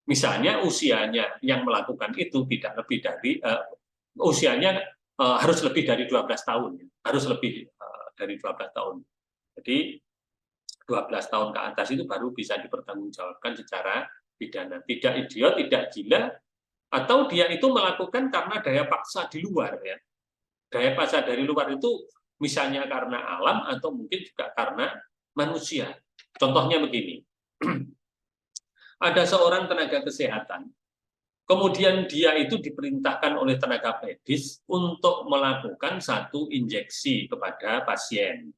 Misalnya usianya yang melakukan itu tidak lebih dari usianya harus lebih dari 12 tahun, harus lebih dari 12 tahun. Jadi 12 tahun ke atas itu baru bisa dipertanggungjawabkan secara pidana. Tidak idiot, tidak gila, atau dia itu melakukan karena daya paksa di luar, ya. Daya paksa dari luar itu misalnya karena alam atau mungkin juga karena manusia. Contohnya begini, ada seorang tenaga kesehatan, kemudian dia itu diperintahkan oleh tenaga medis untuk melakukan satu injeksi kepada pasien.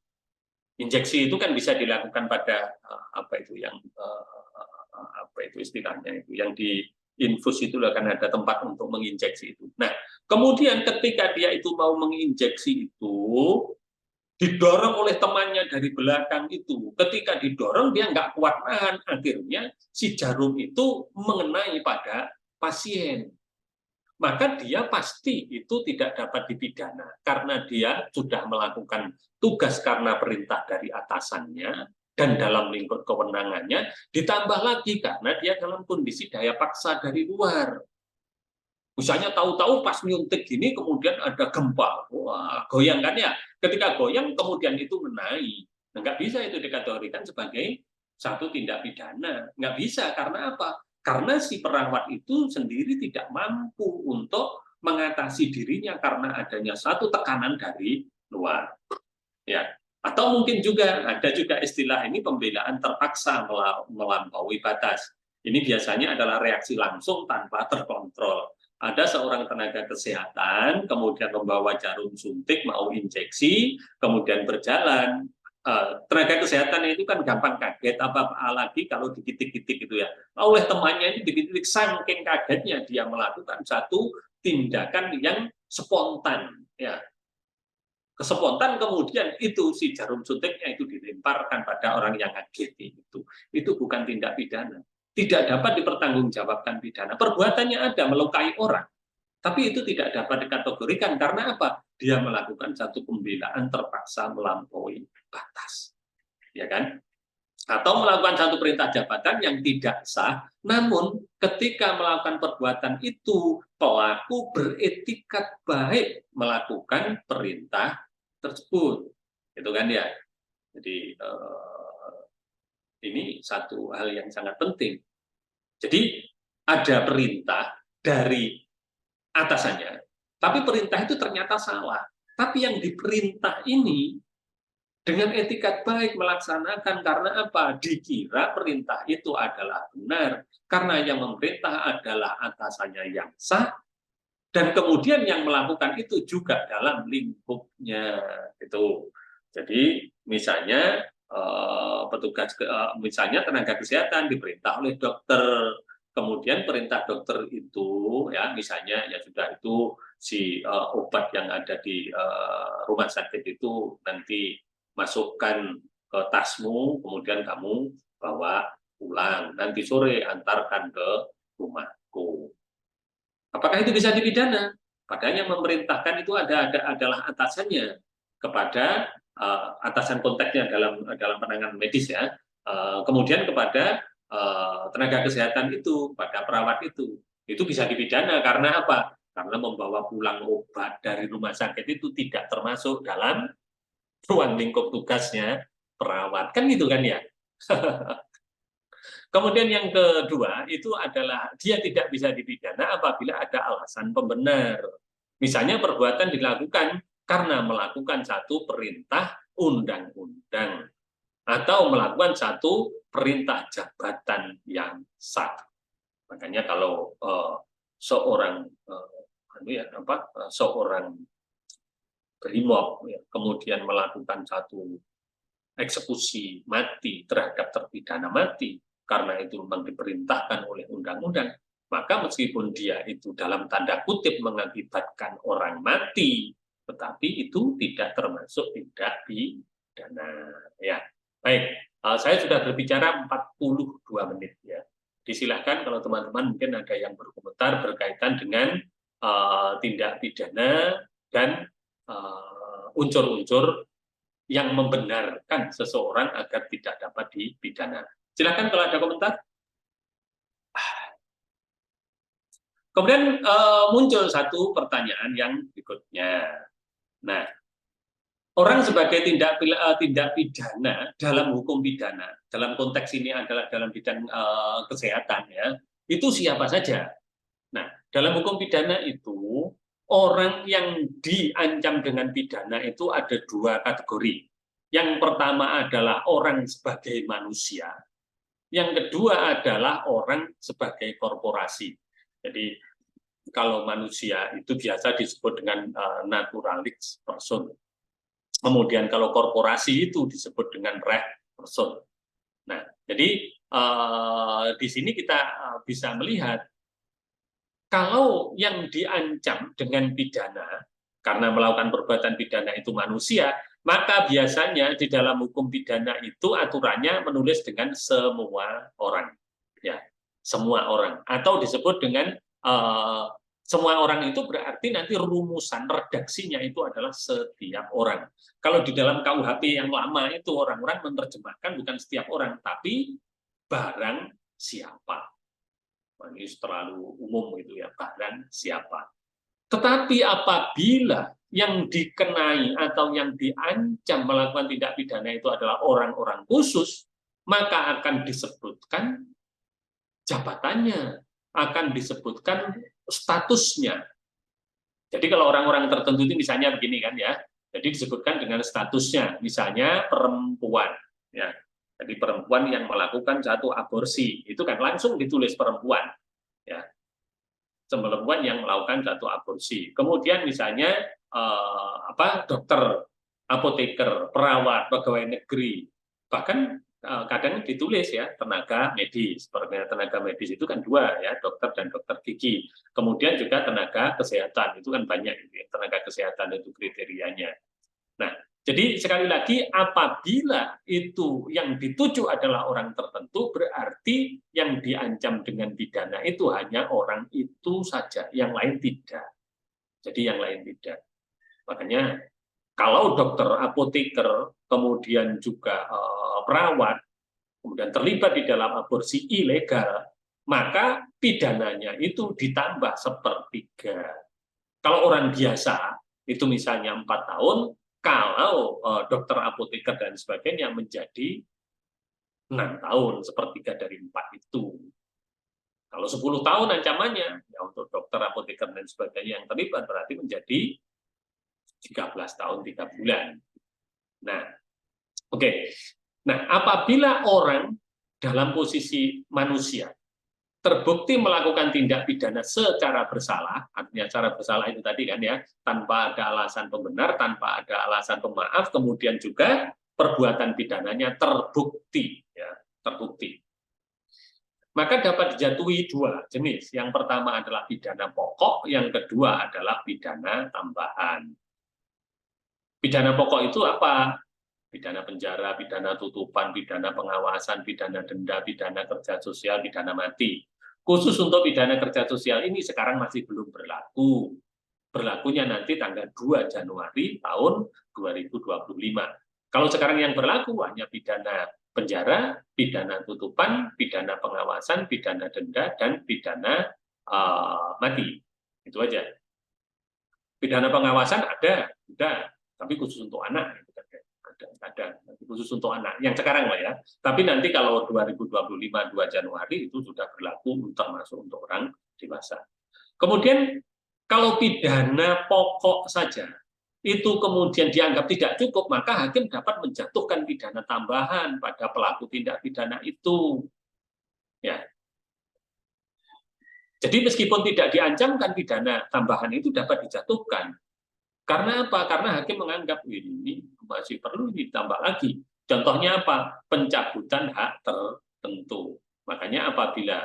Injeksi itu kan bisa dilakukan pada istilahnya itu yang di infus itu akan ada tempat untuk menginjeksi itu. Nah, kemudian ketika dia itu mau menginjeksi itu didorong oleh temannya dari belakang itu. Ketika didorong dia nggak kuat nahan, akhirnya si jarum itu mengenai pada pasien. Maka dia pasti itu tidak dapat dipidana karena dia sudah melakukan tugas karena perintah dari atasannya dan dalam lingkup kewenangannya, ditambah lagi karena dia dalam kondisi daya paksa dari luar. Misalnya tahu-tahu pas nyuntik gini kemudian ada gempa, wah goyang kan ya. Ketika goyang kemudian itu menaik, nggak bisa itu dikategorikan sebagai satu tindak pidana, nggak bisa karena apa? Karena si perawat itu sendiri tidak mampu untuk mengatasi dirinya karena adanya satu tekanan dari luar, ya. Atau mungkin juga ada juga istilah ini pembelaan terpaksa melampaui batas. Ini biasanya adalah reaksi langsung tanpa terkontrol. Ada seorang tenaga kesehatan, kemudian membawa jarum suntik, mau injeksi, kemudian berjalan. Tenaga kesehatan itu kan gampang kaget, apalagi kalau dikitik-kitik gitu ya. Oleh temannya ini dikitik, saking kagetnya dia melakukan satu tindakan yang spontan. Ya, spontan kemudian itu si jarum suntiknya itu dilemparkan pada orang yang kaget itu bukan tindak pidana, tidak dapat dipertanggungjawabkan pidana. Perbuatannya ada, melukai orang, tapi itu tidak dapat dikategorikan karena apa? Dia melakukan satu pembelaan terpaksa melampaui batas, ya kan? Atau melakukan satu perintah jabatan yang tidak sah, namun ketika melakukan perbuatan itu pelaku beretikat baik melakukan perintah tersebut, itu kan ya. Jadi ini satu hal yang sangat penting. Jadi ada perintah dari atasannya, tapi perintah itu ternyata salah. Tapi yang diperintah ini dengan etikat baik melaksanakan. Karena apa? Dikira perintah itu adalah benar. Karena yang memerintah adalah atasannya yang sah, dan kemudian yang melakukan itu juga dalam lingkupnya. Itu. Jadi misalnya misalnya tenaga kesehatan diperintah oleh dokter, kemudian perintah dokter itu ya misalnya ya sudah itu si obat yang ada di rumah sakit itu nanti masukkan ke tasmu, kemudian kamu bawa pulang, nanti sore antarkan ke rumahku. Apakah itu bisa dipidana? Padahal yang memerintahkan itu adalah atasannya kepada atasan konteksnya dalam penanganan medis ya. Kemudian kepada tenaga kesehatan itu, pada perawat itu bisa dipidana karena apa? Karena membawa pulang obat dari rumah sakit itu tidak termasuk dalam ruang lingkup tugasnya perawat, kan gitu kan ya. Kemudian yang kedua itu adalah dia tidak bisa dipidana apabila ada alasan pembenar. Misalnya perbuatan dilakukan karena melakukan satu perintah undang-undang atau melakukan satu perintah jabatan yang sah. Makanya kalau seorang seorang brimob ya, kemudian melakukan satu eksekusi mati terhadap terpidana mati, karena itu memang diperintahkan oleh undang-undang, maka meskipun dia itu dalam tanda kutip mengakibatkan orang mati, tetapi itu tidak termasuk tindak pidana. Ya, baik. Saya sudah berbicara 42 menit ya. Disilahkan kalau teman-teman mungkin ada yang berkomentar berkaitan dengan tindak pidana dan unsur-unsur yang membenarkan seseorang agar tidak dapat dipidana. Silakan kalau ada komentar. Kemudian muncul satu pertanyaan yang berikutnya. Nah, orang sebagai tindak pidana dalam hukum pidana, dalam konteks ini adalah dalam bidang kesehatan ya, itu siapa saja? Nah, dalam hukum pidana itu orang yang diancam dengan pidana itu ada dua kategori. Yang pertama adalah orang sebagai manusia, yang kedua adalah orang sebagai korporasi. Jadi kalau manusia itu biasa disebut dengan naturalis person. Kemudian kalau korporasi itu disebut dengan reh person. Nah, jadi di sini kita bisa melihat kalau yang diancam dengan pidana karena melakukan perbuatan pidana itu manusia, maka biasanya di dalam hukum pidana itu aturannya menulis dengan semua orang, ya, semua orang, atau disebut dengan semua orang itu berarti nanti rumusan redaksinya itu adalah setiap orang. Kalau di dalam KUHP yang lama itu orang-orang menerjemahkan bukan setiap orang, tapi barang siapa. Ini terlalu umum gitu ya, barang siapa. Tetapi apabila yang dikenai atau yang diancam melakukan tindak pidana itu adalah orang-orang khusus, maka akan disebutkan jabatannya, akan disebutkan statusnya. Jadi kalau orang-orang tertentu itu misalnya begini kan ya, jadi disebutkan dengan statusnya, misalnya perempuan, ya. Jadi perempuan yang melakukan satu aborsi, itu kan langsung ditulis perempuan, ya. Perempuan yang melakukan satu aborsi. Kemudian misalnya dokter, apoteker, perawat, pegawai negeri, bahkan kadang ditulis ya tenaga medis. Tenaga medis itu kan dua ya, dokter dan dokter gigi. Kemudian juga tenaga kesehatan itu kan banyak gitu ya, tenaga kesehatan itu kriterianya. Nah, jadi sekali lagi apabila itu yang dituju adalah orang tertentu, berarti yang diancam dengan pidana itu hanya orang itu saja, yang lain tidak. Jadi yang lain tidak. Makanya kalau dokter, apoteker, kemudian juga perawat, kemudian terlibat di dalam aborsi ilegal, maka pidananya itu ditambah sepertiga. Kalau orang biasa itu misalnya 4 tahun, kalau dokter, apoteker dan sebagainya menjadi 6 tahun, sepertiga dari 4 itu. Kalau 10 tahun ancamannya, ya untuk dokter, apoteker dan sebagainya yang terlibat berarti menjadi 13 tahun 3 bulan. Nah, Oke. Nah, apabila orang dalam posisi manusia terbukti melakukan tindak pidana secara bersalah, artinya secara bersalah itu tadi kan ya, tanpa ada alasan pembenar, tanpa ada alasan pemaaf, kemudian juga perbuatan pidananya terbukti, ya, terbukti. Maka dapat dijatuhi dua jenis. Yang pertama adalah pidana pokok, yang kedua adalah pidana tambahan. Pidana pokok itu apa? Pidana penjara, pidana tutupan, pidana pengawasan, pidana denda, pidana kerja sosial, pidana mati. Khusus untuk pidana kerja sosial ini sekarang masih belum berlaku. Berlakunya nanti tanggal 2 Januari tahun 2025. Kalau sekarang yang berlaku hanya pidana penjara, pidana tutupan, pidana pengawasan, pidana denda, dan pidana mati. Itu aja. Pidana pengawasan ada, tapi khusus untuk anak. Ada khusus untuk anak yang sekarang lah ya, tapi nanti kalau 2025 2 Januari itu sudah berlaku termasuk untuk orang dewasa. Kemudian kalau pidana pokok saja itu kemudian dianggap tidak cukup, maka hakim dapat menjatuhkan pidana tambahan pada pelaku tindak pidana itu, ya. Jadi meskipun tidak diancamkan, pidana tambahan itu dapat dijatuhkan. Karena apa? Karena hakim menganggap ini masih perlu ditambah lagi. Contohnya apa? Pencabutan hak tertentu. Makanya apabila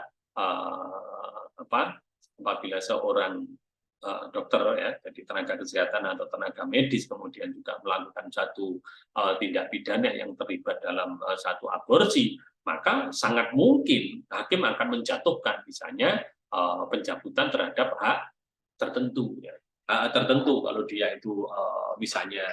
apabila seorang dokter ya, jadi tenaga kesehatan atau tenaga medis kemudian juga melakukan satu tindak pidana yang terlibat dalam satu aborsi, maka sangat mungkin hakim akan menjatuhkan misalnya pencabutan terhadap hak tertentu ya. Tertentu kalau dia itu misalnya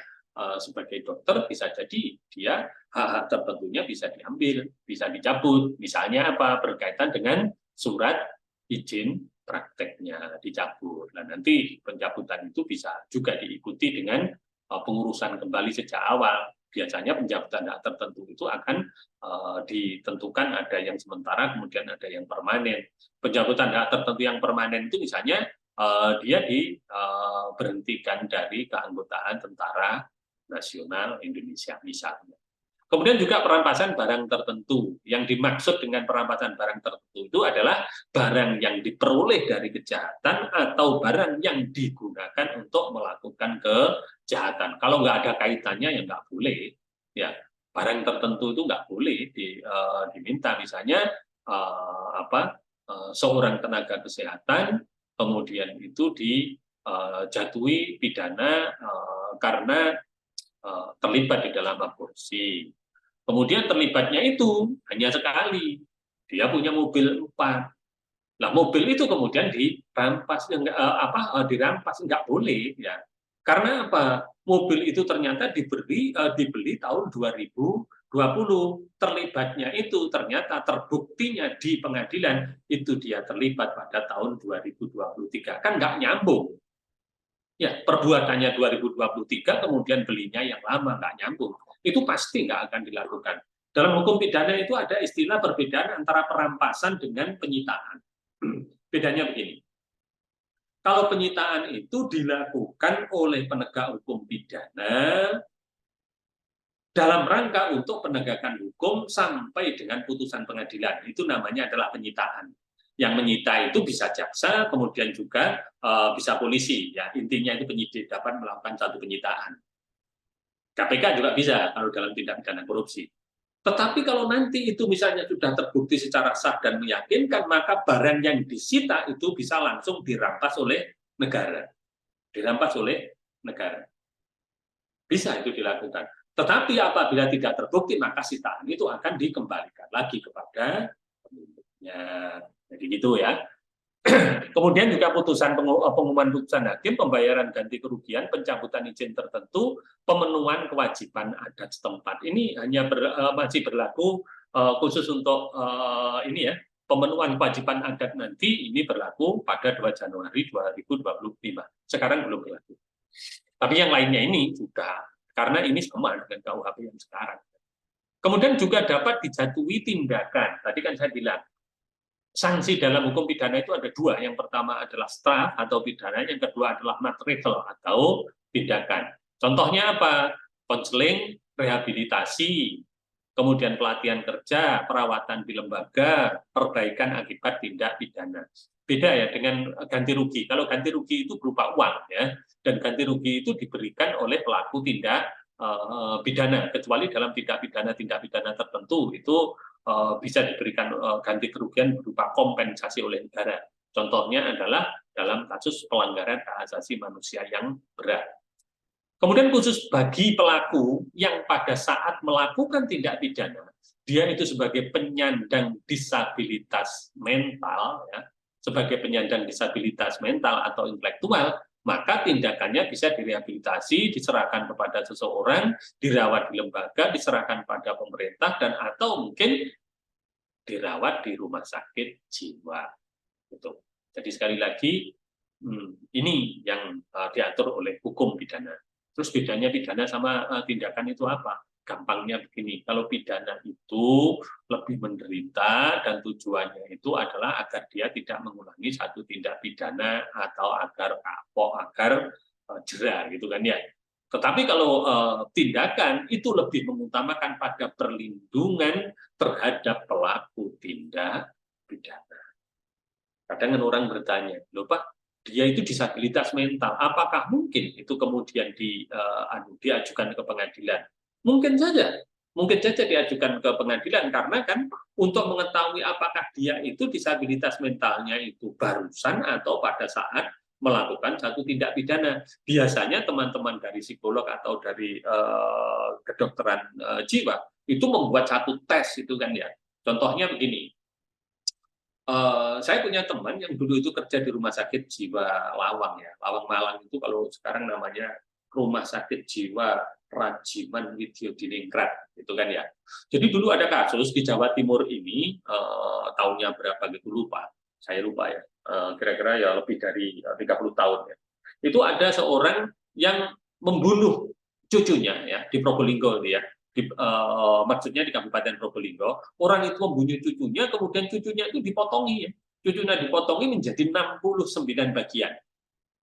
sebagai dokter bisa jadi dia hak-hak tertentunya bisa diambil, bisa dicabut. Misalnya apa? Berkaitan dengan surat izin prakteknya dicabut. Nah, nanti pencabutan itu bisa juga diikuti dengan pengurusan kembali sejak awal. Biasanya pencabutan hak tertentu itu akan ditentukan ada yang sementara, kemudian ada yang permanen. Pencabutan hak tertentu yang permanen itu misalnya dia diberhentikan dari keanggotaan Tentara Nasional Indonesia misalnya. Kemudian juga perampasan barang tertentu. Yang dimaksud dengan perampasan barang tertentu itu adalah barang yang diperoleh dari kejahatan atau barang yang digunakan untuk melakukan kejahatan. Kalau nggak ada kaitannya ya nggak boleh. Ya, barang tertentu itu nggak boleh diminta. Misalnya seorang tenaga kesehatan kemudian itu dijatuhi pidana karena terlibat di dalam aborsi. Kemudian terlibatnya itu hanya sekali. Dia punya mobil 4. Nah, mobil itu kemudian dirampas, dirampas nggak boleh ya. Karena apa? Mobil itu ternyata dibeli tahun 2020. Terlibatnya itu ternyata terbuktinya di pengadilan itu dia terlibat pada tahun 2023. Kan nggak nyambung. Ya, perbuatannya 2023, kemudian belinya yang lama, nggak nyambung. Itu pasti nggak akan dilakukan. Dalam hukum pidana itu ada istilah perbedaan antara perampasan dengan penyitaan. Bedanya begini. Kalau penyitaan itu dilakukan oleh penegak hukum pidana dalam rangka untuk penegakan hukum sampai dengan putusan pengadilan. Itu namanya adalah penyitaan. Yang menyita itu bisa jaksa, kemudian juga bisa polisi. Ya, intinya itu penyidik dapat melakukan satu penyitaan. KPK juga bisa kalau dalam tindak pidana korupsi. Tetapi kalau nanti itu misalnya sudah terbukti secara sah dan meyakinkan, maka barang yang disita itu bisa langsung dirampas oleh negara. Dirampas oleh negara. Bisa itu dilakukan. Tetapi apabila tidak terbukti, maka sitaan itu akan dikembalikan lagi kepada pemiliknya. Jadi gitu ya. Kemudian juga pengumuman putusan hakim, pembayaran ganti kerugian, pencabutan izin tertentu, pemenuhan kewajiban adat setempat. Ini hanya masih berlaku khusus untuk ini ya, pemenuhan kewajiban adat nanti ini berlaku pada 2 Januari 2025. Sekarang belum berlaku. Tapi yang lainnya ini sudah, karena ini sama dengan KUHP yang sekarang. Kemudian juga dapat dijatuhi tindakan. Tadi kan saya bilang, sanksi dalam hukum pidana itu ada dua. Yang pertama adalah straf atau pidana, yang kedua adalah material atau tindakan. Contohnya apa? Konseling, rehabilitasi, kemudian pelatihan kerja, perawatan di lembaga, perbaikan akibat tindak pidana. Beda ya dengan ganti rugi. Kalau ganti rugi itu berupa uang ya, dan ganti rugi itu diberikan oleh pelaku tindak pidana, kecuali dalam tindak pidana tertentu itu bisa diberikan ganti kerugian berupa kompensasi oleh negara. Contohnya adalah dalam kasus pelanggaran hak asasi manusia yang berat. Kemudian khusus bagi pelaku yang pada saat melakukan tindak pidana, dia itu sebagai penyandang disabilitas mental, ya, sebagai penyandang disabilitas mental atau intelektual, maka tindakannya bisa direhabilitasi, diserahkan kepada seseorang, dirawat di lembaga, diserahkan pada pemerintah, dan atau mungkin dirawat di rumah sakit jiwa. Gitu. Jadi sekali lagi, ini yang diatur oleh hukum pidana. Terus bedanya pidana sama tindakan itu apa? Gampangnya begini, kalau pidana itu lebih menderita dan tujuannya itu adalah agar dia tidak mengulangi satu tindak pidana atau agar kapok, agar jera gitu kan ya. Tetapi kalau tindakan itu lebih mengutamakan pada perlindungan terhadap pelaku tindak pidana. Kadang orang bertanya, loh Pak, dia itu disabilitas mental, apakah mungkin itu kemudian diajukan ke pengadilan? Mungkin saja diajukan ke pengadilan, karena kan untuk mengetahui apakah dia itu disabilitas mentalnya itu barusan atau pada saat melakukan satu tindak pidana. Biasanya teman-teman dari psikolog atau dari kedokteran jiwa itu membuat satu tes itu kan ya. Contohnya begini, saya punya teman yang dulu itu kerja di rumah sakit jiwa Lawang ya. Lawang Malang itu kalau sekarang namanya Rumah Sakit Jiwa Rajiman Widyodiningrat itu kan ya. Jadi dulu ada kasus di Jawa Timur ini tahunnya berapa gitu lupa. Saya lupa ya. Kira-kira ya lebih dari 30 tahun ya. Itu ada seorang yang membunuh cucunya ya di Probolinggo ya. Maksudnya di Kabupaten Probolinggo, orang itu membunuh cucunya, kemudian cucunya itu dipotongi, ya. Cucunya dipotongi menjadi 69 bagian.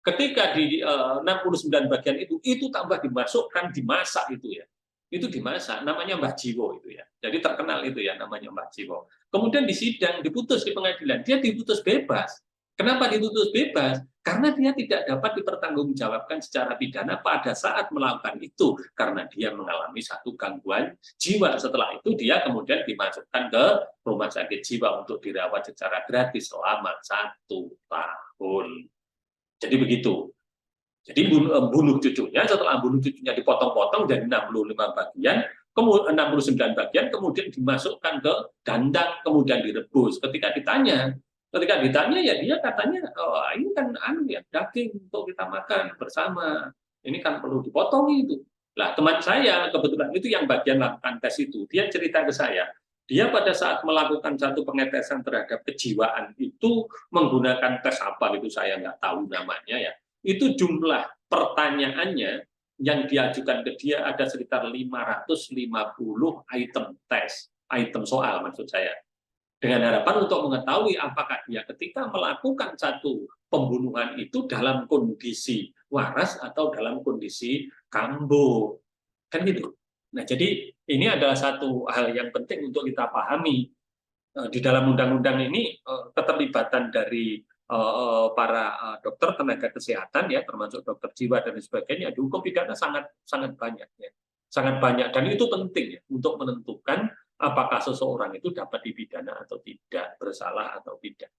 Ketika di 69 bagian itu tambah dimasukkan, dimasak itu ya. Itu dimasak, namanya Mbah Jiwo itu ya. Jadi terkenal itu ya namanya Mbah Jiwo. Kemudian di sidang, diputus di pengadilan, dia diputus bebas. Kenapa diputus bebas? Karena dia tidak dapat dipertanggungjawabkan secara pidana pada saat melakukan itu, karena dia mengalami satu gangguan jiwa. Setelah itu dia kemudian dimasukkan ke rumah sakit jiwa untuk dirawat secara gratis selama 1 tahun. Jadi begitu. Jadi bunuh cucunya, setelah bunuh cucunya dipotong-potong jadi 65 bagian, kemudian 69 bagian, kemudian dimasukkan ke dandang, kemudian direbus. Ketika ditanya ya dia katanya, oh, ini kan ya daging untuk kita makan bersama. Ini kan perlu dipotong itu. Lah teman saya kebetulan itu yang bagian lakukan tes itu, dia cerita ke saya, dia pada saat melakukan satu pengetesan terhadap kejiwaan itu menggunakan tes apa gitu saya nggak tahu namanya ya. Itu jumlah pertanyaannya yang diajukan ke dia ada sekitar 550 item tes, item soal maksud saya. Dengan harapan untuk mengetahui apakah dia ketika melakukan satu pembunuhan itu dalam kondisi waras atau dalam kondisi kambuh. Kan gitu. Nah, jadi ini adalah satu hal yang penting untuk kita pahami. Di dalam undang-undang ini keterlibatan dari para dokter tenaga kesehatan ya termasuk dokter jiwa dan sebagainya di hukum pidana sangat sangat banyak ya. Sangat banyak dan itu penting ya untuk menentukan apakah seseorang itu dapat dipidana atau tidak, bersalah atau tidak.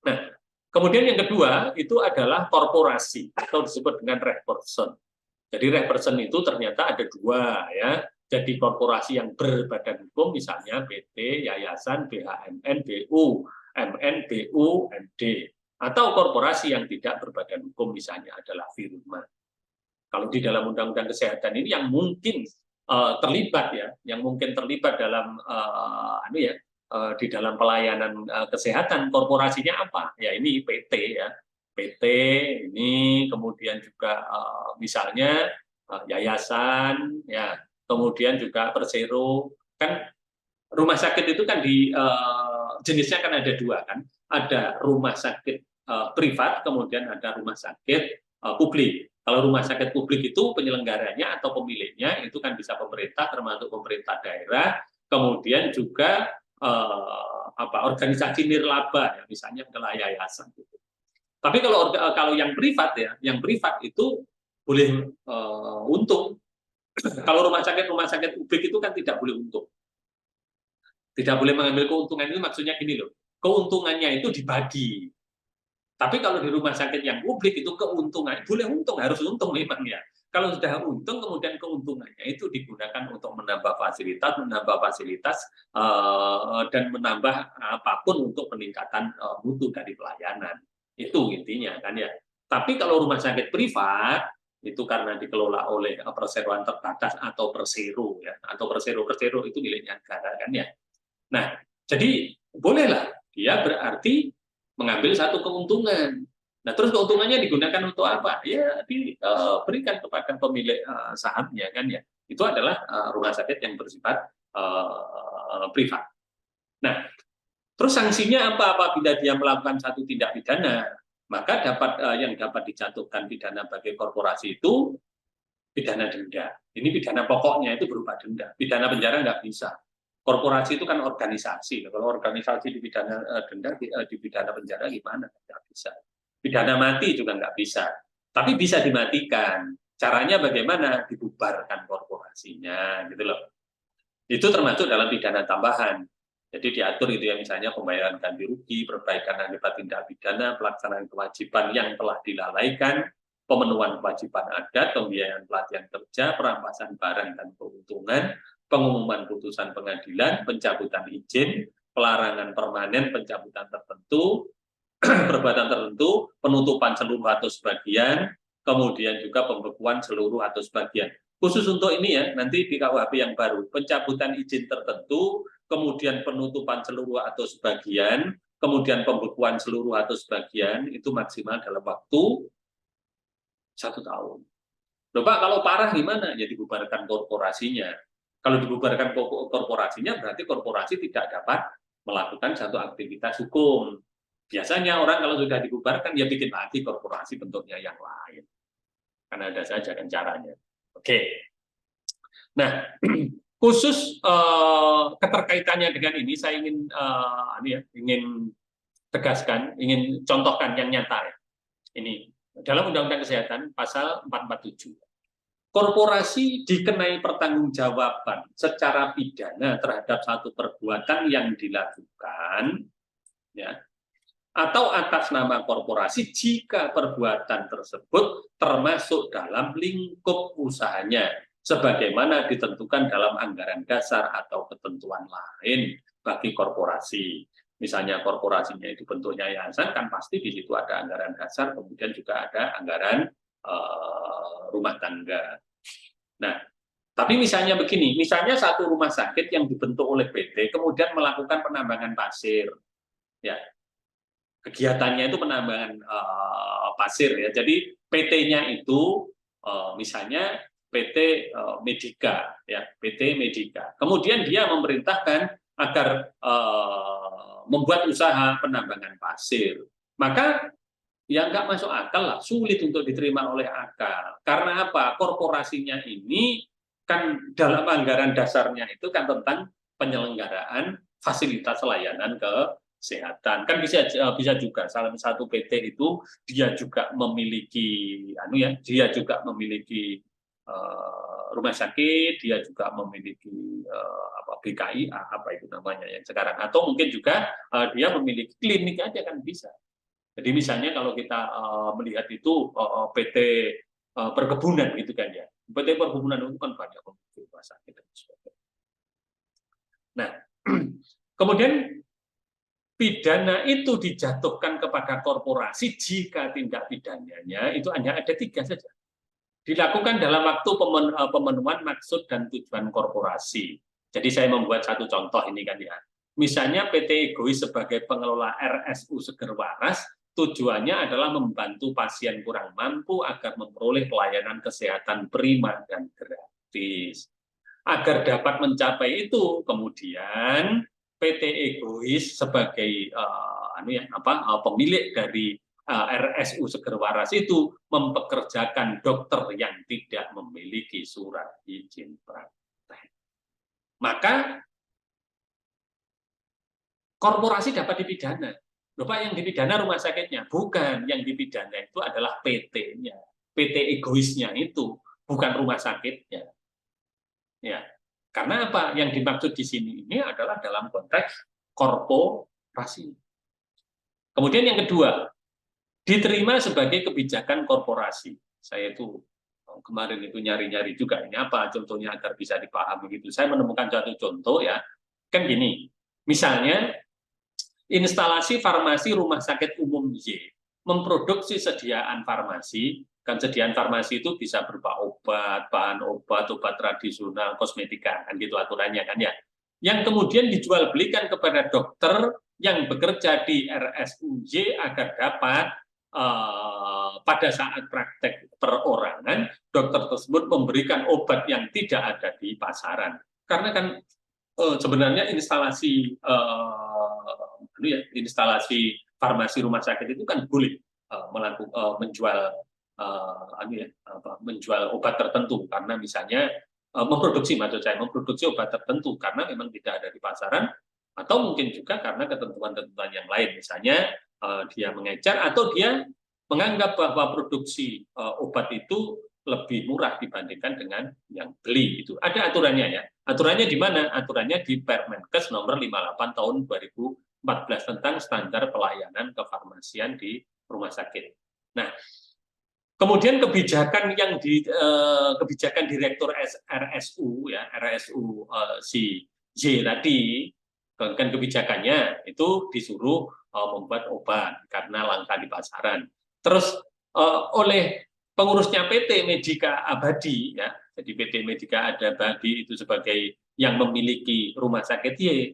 Nah, kemudian yang kedua itu adalah korporasi atau disebut dengan reh person. Jadi reh person itu ternyata ada dua ya. Jadi korporasi yang berbadan hukum misalnya PT, Yayasan, BHMN, BU, MN, BU, MD. Atau korporasi yang tidak berbadan hukum misalnya adalah firma. Kalau di dalam Undang-Undang Kesehatan ini yang mungkin terlibat ya, yang mungkin terlibat dalam di dalam pelayanan kesehatan korporasinya apa? Ya ini PT ya. PT ini kemudian juga misalnya yayasan ya, kemudian juga Persero kan rumah sakit itu kan di jenisnya kan ada dua kan, ada rumah sakit privat kemudian ada rumah sakit publik. Kalau rumah sakit publik itu penyelenggaranya atau pemiliknya itu kan bisa pemerintah, termasuk pemerintah daerah, kemudian juga organisasi nirlaba, ya, misalnya yayasan. Gitu. Tapi kalau yang privat ya, yang privat itu boleh untung. Kalau rumah sakit publik itu kan tidak boleh untung. Tidak boleh mengambil keuntungan, itu maksudnya gini loh. Keuntungannya itu dibagi. Tapi kalau di rumah sakit yang publik itu keuntungan, boleh untung, harus untung memang ya. Kalau sudah untung, kemudian keuntungannya itu digunakan untuk menambah fasilitas, dan menambah apapun untuk peningkatan mutu dari pelayanan. Itu intinya kan ya. Tapi kalau rumah sakit privat, itu karena dikelola oleh perseroan terbatas atau persero ya, atau persero itu miliknya negara kan ya. Nah, jadi bolehlah dia berarti mengambil satu keuntungan. Nah, terus keuntungannya digunakan untuk apa? Ya diberikan kepada pemilik sahamnya kan ya. Itu adalah rumah sakit yang bersifat privat. Nah, terus sanksinya apa apabila dia melakukan satu tindak pidana? Maka yang dapat dijatuhkan pidana bagi korporasi itu pidana denda. Ini pidana pokoknya itu berupa denda. Pidana penjara nggak bisa. Korporasi itu kan organisasi. Kalau organisasi dipidana denda, dipidana penjara gimana? Nggak bisa. Pidana mati juga nggak bisa. Tapi bisa dimatikan. Caranya bagaimana? Dibubarkan korporasinya, gitu loh. Itu termasuk dalam pidana tambahan. Jadi diatur itu ya, misalnya pembayaran ganti rugi, perbaikan akibat tindak pidana, pelaksanaan kewajiban yang telah dilalaikan, pemenuhan kewajiban adat, pembiayaan pelatihan kerja, perampasan barang dan keuntungan, pengumuman putusan pengadilan, pencabutan izin, pelarangan permanen pencabutan tertentu, perbuatan tertentu, penutupan seluruh atau sebagian, kemudian juga pembekuan seluruh atau sebagian. Khusus untuk ini ya, nanti di KUHP yang baru, pencabutan izin tertentu, kemudian penutupan seluruh atau sebagian, kemudian pembekuan seluruh atau sebagian, itu maksimal dalam waktu 1 tahun. Loh Pak, kalau parah gimana? Ya dibubarkan korporasinya. Kalau dibubarkan korporasinya, berarti korporasi tidak dapat melakukan satu aktivitas hukum. Biasanya orang kalau sudah dibubarkan, ya bikin lagi korporasi bentuknya yang lain. Kan ada saja kan caranya. Oke. Nah, khusus keterkaitannya dengan ini, saya ingin tegaskan, ingin contohkan yang nyata ya. Ini dalam Undang-Undang Kesehatan pasal 447. Korporasi dikenai pertanggungjawaban secara pidana terhadap satu perbuatan yang dilakukan, ya, atau atas nama korporasi jika perbuatan tersebut termasuk dalam lingkup usahanya, sebagaimana ditentukan dalam anggaran dasar atau ketentuan lain bagi korporasi. Misalnya korporasinya itu bentuknya yayasan, kan pasti di situ ada anggaran dasar, kemudian juga ada anggaran rumah tangga. Nah, tapi misalnya begini, misalnya satu rumah sakit yang dibentuk oleh PT kemudian melakukan penambangan pasir, ya kegiatannya itu penambangan pasir ya. Jadi PT-nya itu misalnya PT Medika, ya PT Medika. Kemudian dia memerintahkan agar membuat usaha penambangan pasir, maka ya nggak masuk akal lah, sulit untuk diterima oleh akal. Karena apa? Korporasinya ini kan dalam anggaran dasarnya itu kan tentang penyelenggaraan fasilitas layanan kesehatan. Kan bisa juga salah satu PT itu dia juga memiliki dia juga memiliki rumah sakit, dia juga memiliki BKI apa itu namanya yang sekarang, atau mungkin juga dia memiliki klinik aja kan bisa. Jadi misalnya kalau kita melihat itu PT perkebunan gitu kan ya. PT perkebunan itu kan banyak rumah sakit dan sebagainya. Nah, kemudian pidana itu dijatuhkan kepada korporasi jika tindak pidananya itu hanya ada 3 saja. Dilakukan dalam waktu pemenuhan maksud dan tujuan korporasi. Jadi saya membuat satu contoh ini kan ya. Misalnya PT Egois sebagai pengelola RSU Seger Waras, tujuannya adalah membantu pasien kurang mampu agar memperoleh pelayanan kesehatan prima dan gratis. Agar dapat mencapai itu, kemudian PT Egois sebagai pemilik dari RSU Seger Waras itu mempekerjakan dokter yang tidak memiliki surat izin praktek. Maka korporasi dapat dipidana. Loh Pak, yang dipidana rumah sakitnya? Bukan, yang dipidana itu adalah PT-nya. PT egoisnya itu, bukan rumah sakitnya. Ya. Karena apa? Yang dimaksud di sini ini adalah dalam konteks korporasi. Kemudian yang kedua, diterima sebagai kebijakan korporasi. Saya itu kemarin itu nyari-nyari juga ini apa contohnya agar bisa dipahami gitu. Saya menemukan satu contoh ya. Kan gini, misalnya instalasi farmasi Rumah Sakit Umum Y memproduksi sediaan farmasi, kan sediaan farmasi itu bisa berupa obat, bahan obat, obat tradisional, kosmetika, kan gitu aturannya kan ya. Yang kemudian dijual belikan kepada dokter yang bekerja di RSUY agar dapat pada saat praktek perorangan, dokter tersebut memberikan obat yang tidak ada di pasaran. Karena kan sebenarnya instalasi instalasi farmasi rumah sakit itu kan boleh menjual obat tertentu karena misalnya memproduksi obat tertentu karena memang tidak ada di pasaran atau mungkin juga karena ketentuan-ketentuan yang lain misalnya dia mengejar atau dia menganggap bahwa produksi obat itu lebih murah dibandingkan dengan yang beli itu. Ada aturannya ya. Aturannya di mana? Aturannya di Permenkes nomor 58 tahun 2014 tentang standar pelayanan kefarmasian di rumah sakit. Nah, kemudian kebijakan yang kebijakan direktur RSU ya, RSU si J tadi kan kebijakannya itu disuruh membuat obat karena langka di pasaran. Terus oleh pengurusnya PT Medika Abadi ya, jadi PT Medika Abadi itu sebagai yang memiliki rumah sakit Y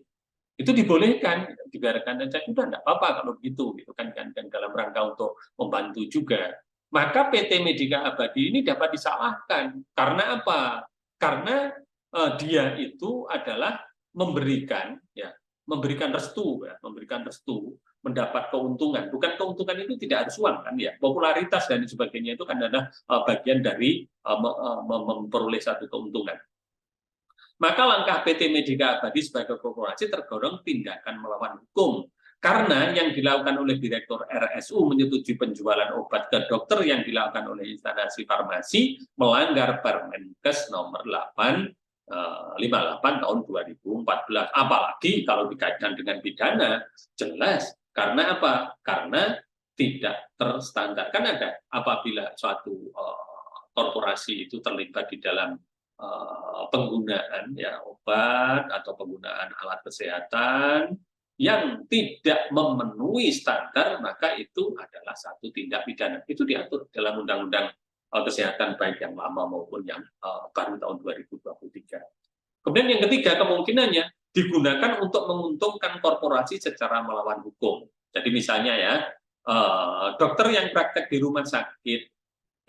itu dibolehkan, dibiarkan saja sudah enggak apa-apa kalau begitu gitu kan dalam rangka untuk membantu juga. Maka PT Medika Abadi ini dapat disalahkan karena apa? Karena dia itu adalah memberikan restu ya, memberikan restu mendapat keuntungan. Bukan keuntungan itu tidak harus uang kan ya. Popularitas dan sebagainya itu kan adalah bagian dari memperoleh satu keuntungan. Maka langkah PT Medika Abadi sebagai korporasi tergolong tindakan melawan hukum. Karena yang dilakukan oleh Direktur RSU menyetujui penjualan obat ke dokter yang dilakukan oleh instansi farmasi melanggar Permenkes nomor 58 tahun 2014. Apalagi kalau dikaitkan dengan pidana, jelas. Karena apa? Karena tidak terstandar. Kan ada apabila suatu korporasi itu terlibat di dalam penggunaan ya obat atau penggunaan alat kesehatan yang tidak memenuhi standar, maka itu adalah satu tindak pidana. Itu diatur dalam Undang-Undang Kesehatan baik yang lama maupun yang baru tahun 2023. Kemudian yang ketiga, kemungkinannya digunakan untuk menguntungkan korporasi secara melawan hukum. Jadi misalnya ya, dokter yang praktek di rumah sakit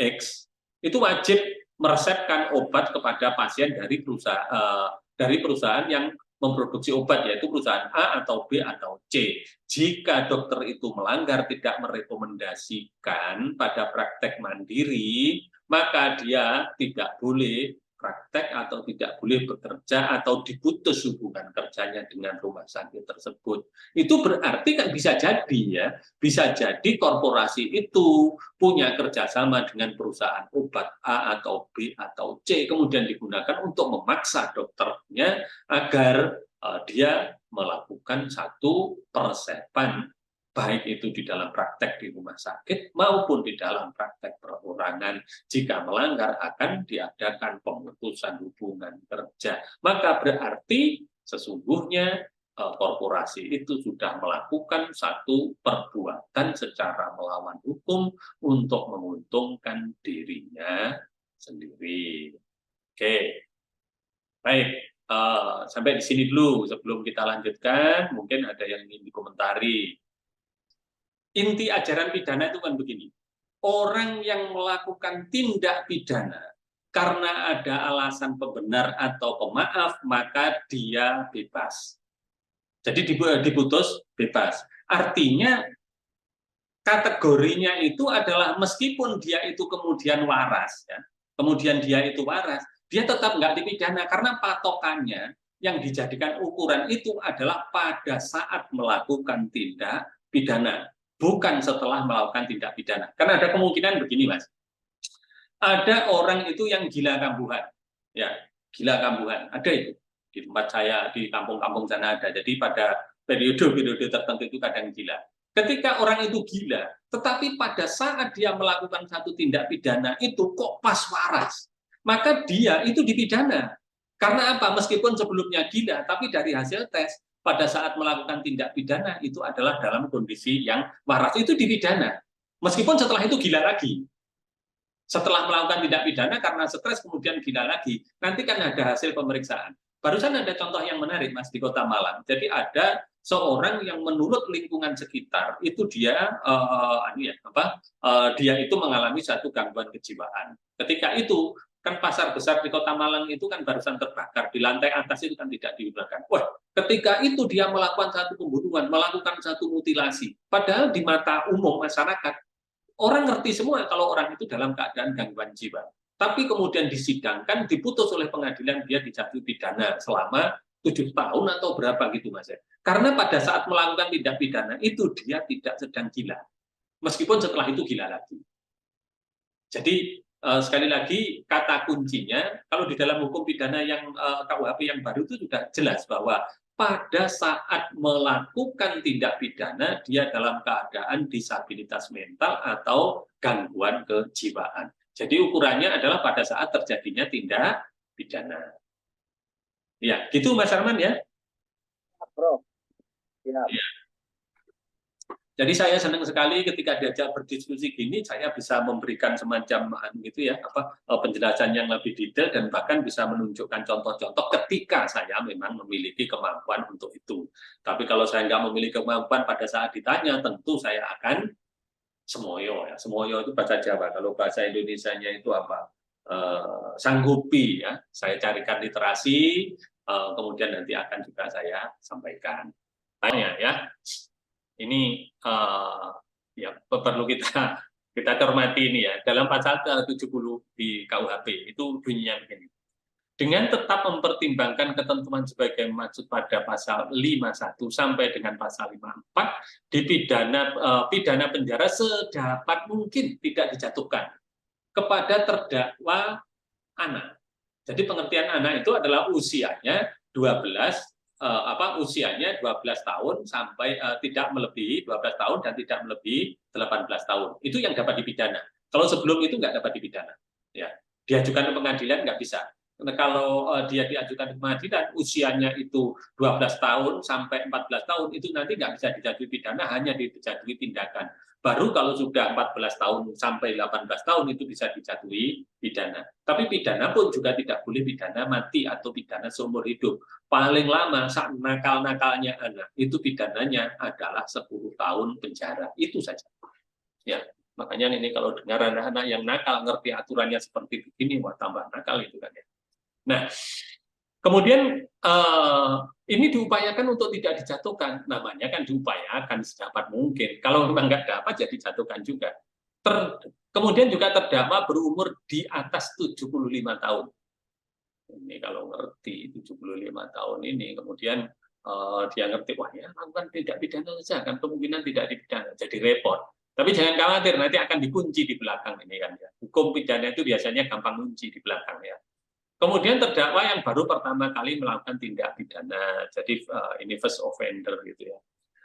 X itu wajib meresepkan obat kepada pasien dari perusahaan yang memproduksi obat, yaitu perusahaan A atau B atau C. Jika dokter itu melanggar tidak merekomendasikan pada praktek mandiri, maka dia tidak boleh praktek atau tidak boleh bekerja atau diputus hubungan kerjanya dengan rumah sakit tersebut. Itu berarti kan bisa jadi ya, bisa jadi korporasi itu punya kerjasama dengan perusahaan obat A atau B atau C, kemudian digunakan untuk memaksa dokternya agar dia melakukan satu peresepan baik itu di dalam praktek di rumah sakit maupun di dalam praktek perorangan. Jika melanggar akan diadakan pemutusan hubungan kerja. Maka berarti sesungguhnya korporasi itu sudah melakukan satu perbuatan secara melawan hukum untuk menguntungkan dirinya sendiri. Oke, baik. Sampai di sini dulu. Sebelum kita lanjutkan, mungkin ada yang ingin dikomentari. Inti ajaran pidana itu kan begini, orang yang melakukan tindak pidana karena ada alasan pembenar atau pemaaf, maka dia bebas. Jadi diputus bebas. Artinya kategorinya itu adalah meskipun dia itu kemudian waras, ya, kemudian dia itu waras, dia tetap nggak dipidana karena patokannya yang dijadikan ukuran itu adalah pada saat melakukan tindak pidana, bukan setelah melakukan tindak pidana. Karena ada kemungkinan begini, Mas. Ada orang itu yang gila kambuhan, ya, gila kambuhan, ada itu di tempat saya di kampung-kampung sana ada. Jadi pada periode-periode tertentu itu kadang gila. Ketika orang itu gila, tetapi pada saat dia melakukan satu tindak pidana itu kok pas waras, maka dia itu dipidana. Karena apa? Meskipun sebelumnya gila, tapi dari hasil tes pada saat melakukan tindak pidana itu adalah dalam kondisi yang waras, itu dipidana. Meskipun setelah itu gila lagi. Setelah melakukan tindak pidana karena stres kemudian gila lagi, nanti kan ada hasil pemeriksaan. Barusan ada contoh yang menarik, Mas, di Kota Malang. Jadi ada seorang yang menurut lingkungan sekitar itu dia dia itu mengalami satu gangguan kejiwaan. Ketika itu kan pasar besar di Kota Malang itu kan barusan terbakar, di lantai atas itu kan tidak digunakan. Wah, ketika itu dia melakukan satu pembunuhan, melakukan satu mutilasi. Padahal di mata umum masyarakat orang ngerti semua kalau orang itu dalam keadaan gangguan jiwa. Tapi kemudian disidangkan, diputus oleh pengadilan, dia dijatuhi pidana selama 7 tahun atau berapa gitu, Mas. Karena pada saat melakukan tindak pidana itu dia tidak sedang gila. Meskipun setelah itu gila lagi. Jadi sekali lagi kata kuncinya, kalau di dalam hukum pidana yang KUHP yang baru itu sudah jelas bahwa pada saat melakukan tindak pidana, dia dalam keadaan disabilitas mental atau gangguan kejiwaan. Jadi ukurannya adalah pada saat terjadinya tindak pidana. Ya, gitu Mas Arman ya. Prof. Ya. Ya. Jadi saya senang sekali ketika diajak berdiskusi gini, saya bisa memberikan semacam penjelasan yang lebih detail dan bahkan bisa menunjukkan contoh-contoh ketika saya memang memiliki kemampuan untuk itu. Tapi kalau saya nggak memiliki kemampuan pada saat ditanya, tentu saya akan semoyo. Ya. Semoyo itu bahasa Jawa. Kalau bahasa Indonesianya itu apa? Sanggupi. Ya. Saya carikan literasi, kemudian nanti akan juga saya sampaikan. Tanya ya. Ini ya perlu kita cermati ini ya. Dalam pasal 70 di KUHP itu bunyinya begini. Dengan tetap mempertimbangkan ketentuan sebagai maksud pada pasal 51 sampai dengan pasal 54, pidana penjara sedapat mungkin tidak dijatuhkan kepada terdakwa anak. Jadi pengertian anak itu adalah usianya 12 tahun sampai tidak melebihi 12 tahun dan tidak melebihi 18 tahun. Itu yang dapat dipidana. Kalau sebelum itu nggak dapat dipidana. Ya. Diajukan ke pengadilan nggak bisa. Karena kalau dia diajukan ke pengadilan, usianya itu 12 tahun sampai 14 tahun, itu nanti nggak bisa dijatuhi pidana, hanya dijatuhi tindakan. Baru kalau sudah 14 tahun sampai 18 tahun, itu bisa dijatuhi pidana. Tapi pidana pun juga tidak boleh pidana mati atau pidana seumur hidup. Paling lama saat nakal-nakalnya anak, itu pidananya adalah 10 tahun penjara. Itu saja. Ya. Makanya ini kalau dengar anak-anak yang nakal, ngerti aturannya seperti begini, wah tambah nakal itu kan ya. Nah, kemudian ini diupayakan untuk tidak dijatuhkan. Namanya kan diupayakan sedapat mungkin. Kalau memang nggak dapat, ya dijatuhkan juga. Kemudian juga terdakwa berumur di atas 75 tahun. Ini kalau ngerti 75 tahun ini, kemudian dia ngerti, wah ya lakukan tidak pidana saja, kan kemungkinan tidak dipidana, jadi repot. Tapi jangan khawatir, nanti akan dikunci di belakang ini kan ya. Hukum pidana itu biasanya gampang kunci di belakang ya. Kemudian terdakwa yang baru pertama kali melakukan tindak pidana, jadi ini first offender gitu ya.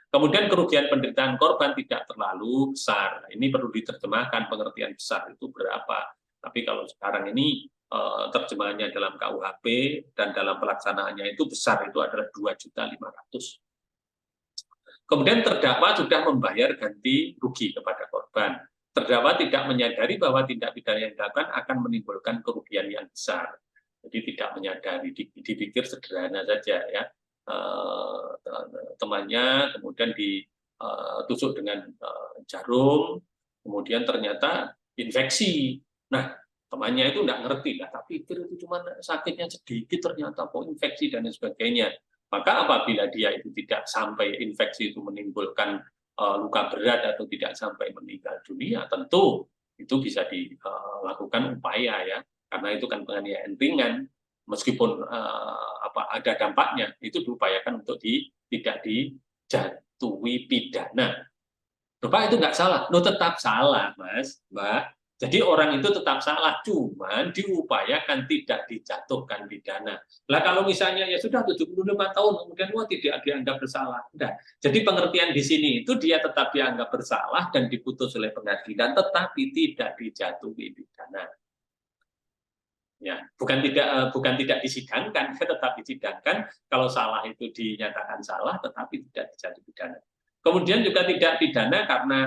Kemudian kerugian penderitaan korban tidak terlalu besar. Ini perlu diterjemahkan pengertian besar itu berapa. Tapi kalau sekarang ini terjemahannya dalam KUHP dan dalam pelaksanaannya itu besar, itu adalah 2.500.000. Kemudian terdakwa sudah membayar ganti rugi kepada korban. Terdakwa tidak menyadari bahwa tindak pidana yang dilakukan akan menimbulkan kerugian yang besar. Jadi tidak menyadari, dipikir sederhana saja ya. Temannya kemudian ditusuk dengan jarum, kemudian ternyata infeksi. Nah, temannya itu tidak ngerti lah, tapi pikir itu cuma sakitnya sedikit, ternyata kok infeksi dan sebagainya. Maka apabila dia itu tidak sampai infeksi itu menimbulkan luka berat atau tidak sampai meninggal dunia, tentu itu bisa dilakukan upaya ya, karena itu kan penganiayaan ringan, meskipun ada dampaknya, itu diupayakan untuk tidak dijatuhi pidana. Bapak itu nggak salah, tetap salah, Mas, Mbak. Jadi orang itu tetap salah, cuman diupayakan tidak dijatuhkan pidana. Lah kalau misalnya ya sudah 75 tahun, kemudian tidak dianggap bersalah. Udah. Jadi pengertian di sini itu dia tetap dianggap bersalah dan diputus oleh pengadilan, tetapi tidak dijatuhi pidana. Ya, bukan tidak disidangkan, tetap disidangkan. Kalau salah itu dinyatakan salah, tetapi tidak dijatuhi pidana. Kemudian juga tidak pidana karena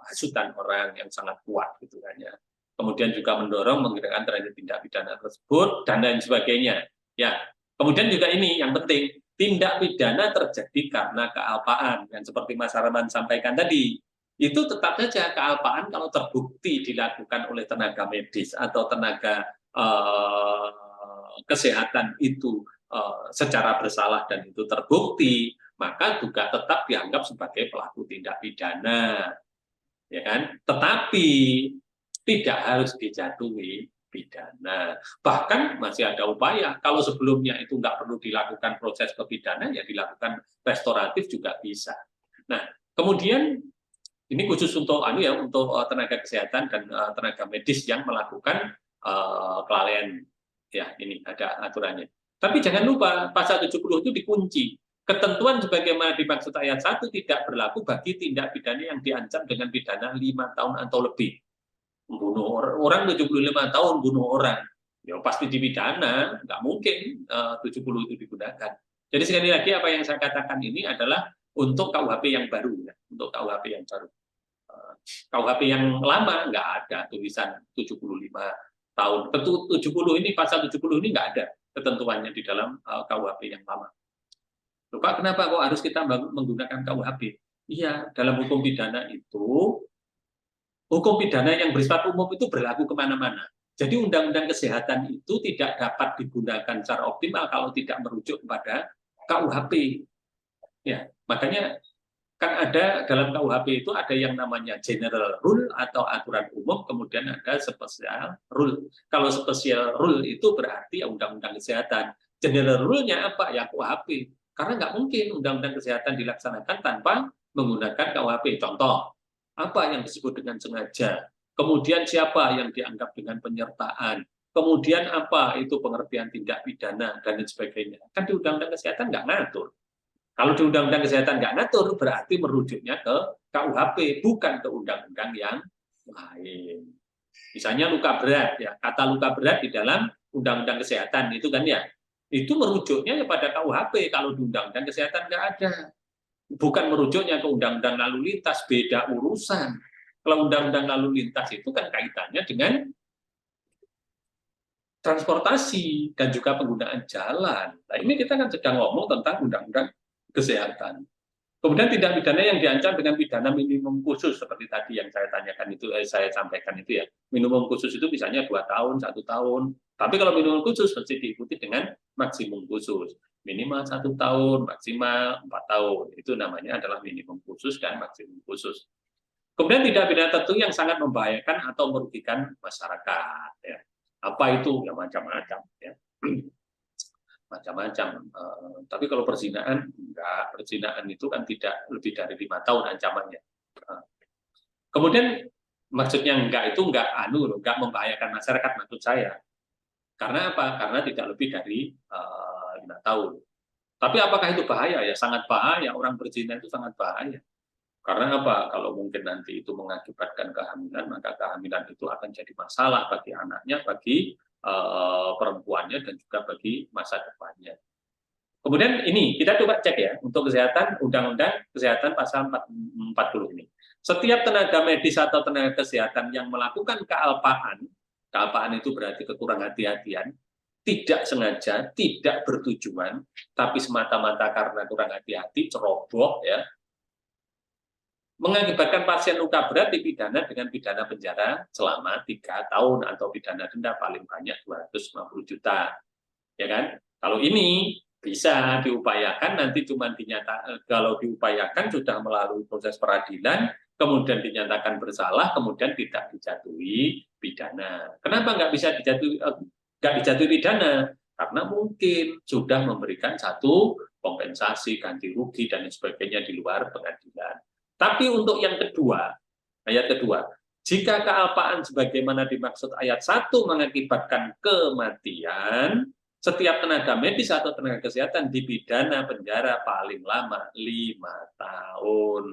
hasutan orang yang sangat kuat gitu kan ya. Kemudian juga mendorong menggerakkan terhadap tindak pidana tersebut dan lain sebagainya. Ya. Kemudian juga ini yang penting, tindak pidana terjadi karena kealpaan yang seperti Mas Arman sampaikan tadi. Itu tetap saja kealpaan kalau terbukti dilakukan oleh tenaga medis atau tenaga kesehatan itu secara bersalah dan itu terbukti, maka juga tetap dianggap sebagai pelaku tindak pidana, ya kan? Tetapi tidak harus dijatuhi pidana. Bahkan masih ada upaya, kalau sebelumnya itu nggak perlu dilakukan proses kepidana, ya dilakukan restoratif juga bisa. Nah, kemudian ini khusus untuk untuk tenaga kesehatan dan tenaga medis yang melakukan kelalaian. Ya, ini ada aturannya. Tapi jangan lupa, pasal 70 itu dikunci. Ketentuan sebagaimana dimaksud ayat 1 tidak berlaku bagi tindak pidana yang diancam dengan pidana 5 tahun atau lebih. Membunuh orang 75 tahun, bunuh orang. Ya pasti dipidana, nggak mungkin 70 itu digunakan. Jadi sekali lagi apa yang saya katakan ini adalah untuk KUHP yang baru. Ya. Untuk KUHP yang baru. KUHP yang lama nggak ada tulisan 75 tahun. Tentu 70 ini, pasal 70 ini nggak ada ketentuannya di dalam KUHP yang lama. Loh, Pak, kenapa kok harus kita menggunakan KUHP? Iya, dalam hukum pidana itu, hukum pidana yang bersifat umum itu berlaku kemana-mana. Jadi undang-undang kesehatan itu tidak dapat digunakan secara optimal kalau tidak merujuk kepada KUHP. Ya, makanya kan ada dalam KUHP itu ada yang namanya general rule atau aturan umum, kemudian ada special rule. Kalau special rule itu berarti undang-undang kesehatan. General rule-nya apa? Ya KUHP. Karena nggak mungkin undang-undang kesehatan dilaksanakan tanpa menggunakan KUHP. Contoh, apa yang disebut dengan sengaja? Kemudian siapa yang dianggap dengan penyertaan? Kemudian apa itu pengertian tindak pidana dan lain sebagainya? Kan di undang-undang kesehatan nggak ngatur. Kalau di undang-undang kesehatan nggak ngatur, berarti merujuknya ke KUHP, bukan ke undang-undang yang lain. Misalnya luka berat, ya kata luka berat di dalam undang-undang kesehatan itu kan ya, itu merujuknya kepada KUHP. Kalau di undang-undang kesehatan nggak ada, bukan merujuknya ke undang-undang lalu lintas, beda urusan. Kalau undang-undang lalu lintas itu kan kaitannya dengan transportasi dan juga penggunaan jalan. Nah ini kita kan sedang ngomong tentang undang-undang kesehatan. Kemudian tindak pidana yang diancam dengan pidana minimum khusus seperti tadi yang saya tanyakan itu, saya sampaikan itu ya. Minimum khusus itu misalnya 2 tahun, 1 tahun. Tapi kalau minimum khusus mesti diikuti dengan maksimum khusus. Minimal 1 tahun, maksimal 4 tahun. Itu namanya adalah minimum khusus dan maksimum khusus. Kemudian tindak pidana tertentu yang sangat membahayakan atau merugikan masyarakat. Ya. Apa itu? Ya macam-macam. Ya. Macam-macam. Tapi kalau perzinaan, enggak. Perzinaan itu kan tidak lebih dari 5 tahun ancamannya. Kemudian maksudnya enggak itu enggak membahayakan masyarakat maksud saya. Karena apa? Karena tidak lebih dari 5 tahun. Tapi apakah itu bahaya? Ya sangat bahaya. Orang berzina itu sangat bahaya. Karena apa? Kalau mungkin nanti itu mengakibatkan kehamilan, maka kehamilan itu akan jadi masalah bagi anaknya, bagi perempuannya, dan juga bagi masa depannya. Kemudian ini, kita coba cek ya, untuk kesehatan, Undang-Undang Kesehatan pasal 40 ini. Setiap tenaga medis atau tenaga kesehatan yang melakukan kealpaan itu berarti kekurang hati-hatian, tidak sengaja, tidak bertujuan, tapi semata-mata karena kurang hati-hati, ceroboh, ya, mengakibatkan pasien luka berat dipidana dengan pidana penjara selama 3 tahun atau pidana denda paling banyak 250 juta. Ya kan? Kalau ini Bisa diupayakan, nanti cuma kalau diupayakan sudah melalui proses peradilan, kemudian dinyatakan bersalah, kemudian tidak dijatuhi pidana. Kenapa nggak dijatuhi pidana? Karena mungkin sudah memberikan satu kompensasi, ganti rugi, dan sebagainya di luar pengadilan. Tapi untuk yang kedua, ayat kedua, jika kealpaan sebagaimana dimaksud ayat 1 mengakibatkan kematian, setiap tenaga medis atau tenaga kesehatan dipidana penjara paling lama 5 tahun.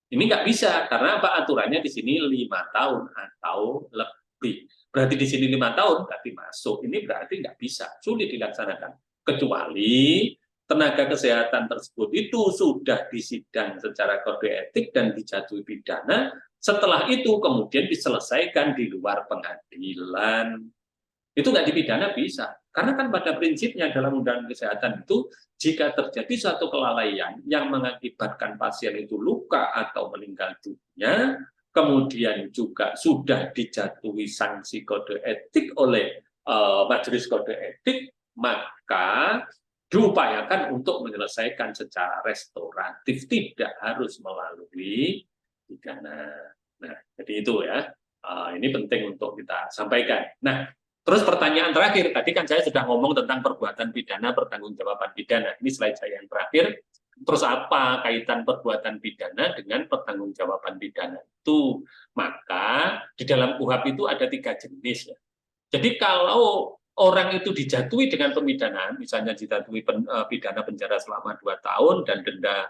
Ini nggak bisa, karena apa, aturannya di sini 5 tahun atau lebih. Berarti di sini 5 tahun, berarti masuk. Ini berarti nggak bisa, sulit dilaksanakan. Kecuali tenaga kesehatan tersebut itu sudah disidang secara kode etik dan dijatuhi pidana, setelah itu kemudian diselesaikan di luar pengadilan. Itu nggak dipidana bisa. Karena kan pada prinsipnya dalam Undang-Undang Kesehatan itu, jika terjadi suatu kelalaian yang mengakibatkan pasien itu luka atau meninggal dunia, kemudian juga sudah dijatuhi sanksi kode etik oleh Majelis Kode Etik, maka diupayakan untuk menyelesaikan secara restoratif, tidak harus melalui pidana. Nah, jadi itu ya. Ini penting untuk kita sampaikan. Nah, terus pertanyaan terakhir, tadi kan saya sudah ngomong tentang perbuatan pidana, pertanggungjawaban pidana. Ini slide saya yang terakhir. Terus apa kaitan perbuatan pidana dengan pertanggungjawaban pidana itu? Maka di dalam KUHP itu ada 3 jenis. Ya. Jadi kalau orang itu dijatuhi dengan pemidanaan, misalnya dijatuhi pidana penjara selama 2 tahun dan denda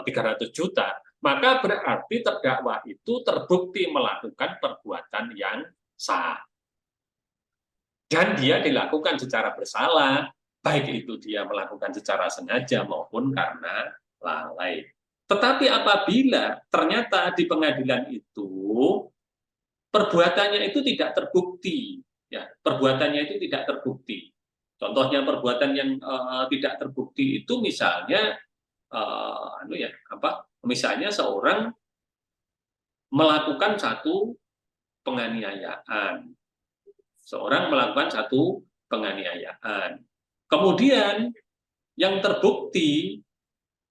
300 juta, maka berarti terdakwa itu terbukti melakukan perbuatan yang sah. Dan dia dilakukan secara bersalah, baik itu dia melakukan secara sengaja maupun karena lalai. Tetapi apabila ternyata di pengadilan itu perbuatannya itu tidak terbukti, ya, perbuatannya itu tidak terbukti. Contohnya perbuatan yang tidak terbukti itu misalnya, misalnya seorang melakukan satu penganiayaan. Seorang melakukan satu penganiayaan. Kemudian yang terbukti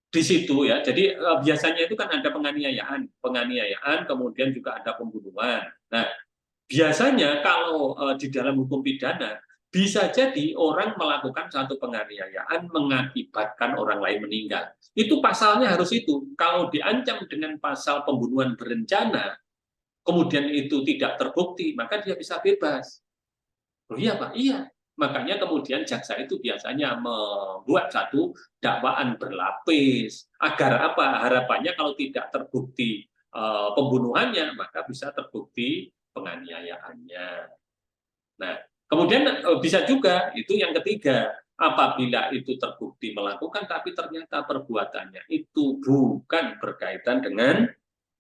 di situ ya, jadi biasanya itu kan ada penganiayaan, kemudian juga ada pembunuhan. Nah, biasanya kalau di dalam hukum pidana bisa jadi orang melakukan satu penganiayaan mengakibatkan orang lain meninggal. Itu pasalnya harus itu. Kalau diancam dengan pasal pembunuhan berencana, kemudian itu tidak terbukti, maka dia bisa bebas. Oh iya Pak, iya. Makanya kemudian jaksa itu biasanya membuat satu dakwaan berlapis. Agar apa? Harapannya kalau tidak terbukti pembunuhannya, maka bisa terbukti penganiayaannya. Nah, kemudian bisa juga, itu yang ketiga, apabila itu terbukti melakukan, tapi ternyata perbuatannya itu bukan berkaitan dengan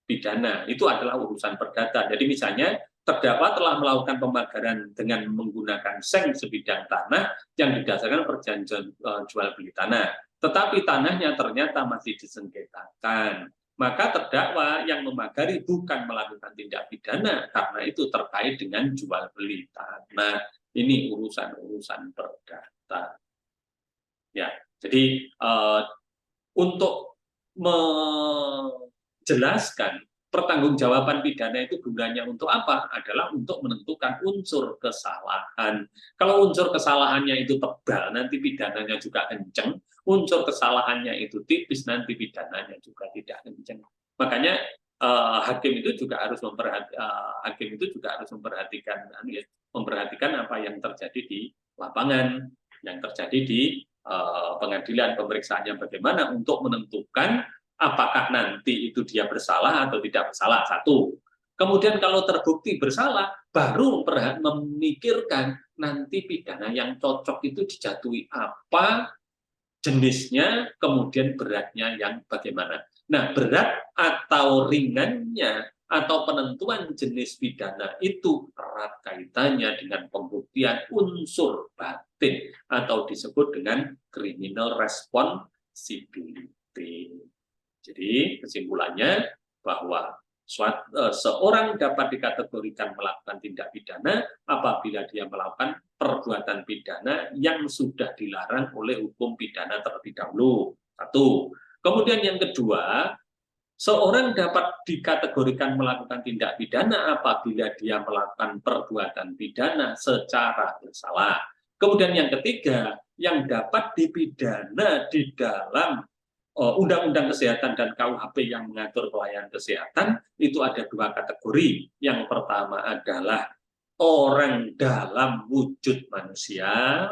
pidana, itu adalah urusan perdata. Jadi misalnya terdakwa telah melakukan pemagaran dengan menggunakan seng sebidang tanah yang didasarkan perjanjian jual beli tanah, tetapi tanahnya ternyata masih disengketakan, maka terdakwa yang memagari bukan melakukan tindak pidana karena itu terkait dengan jual beli tanah. Ini urusan-urusan perdata. Ya, jadi untuk menjelaskan pertanggungjawaban pidana itu gunanya untuk apa? Adalah untuk menentukan unsur kesalahan. Kalau unsur kesalahannya itu tebal, nanti pidananya juga kenceng. Unsur kesalahannya itu tipis, nanti pidananya juga tidak kenceng. Makanya hakim itu juga harus memperhatikan apa yang terjadi di lapangan, yang terjadi di pengadilan, pemeriksaannya bagaimana untuk menentukan apakah nanti itu dia bersalah atau tidak bersalah, satu. Kemudian kalau terbukti bersalah, baru memikirkan nanti pidana yang cocok itu dijatuhi apa, jenisnya, kemudian beratnya yang bagaimana. Nah, berat atau ringannya, atau penentuan jenis pidana itu erat kaitannya dengan pembuktian unsur batin, atau disebut dengan criminal responsibility. Jadi kesimpulannya bahwa seorang dapat dikategorikan melakukan tindak pidana apabila dia melakukan perbuatan pidana yang sudah dilarang oleh hukum pidana terlebih dahulu. Satu. Kemudian yang kedua, seorang dapat dikategorikan melakukan tindak pidana apabila dia melakukan perbuatan pidana secara bersalah. Kemudian yang ketiga, yang dapat dipidana di dalam Undang-Undang Kesehatan dan KUHP yang mengatur pelayanan kesehatan itu ada dua kategori. Yang pertama adalah orang dalam wujud manusia.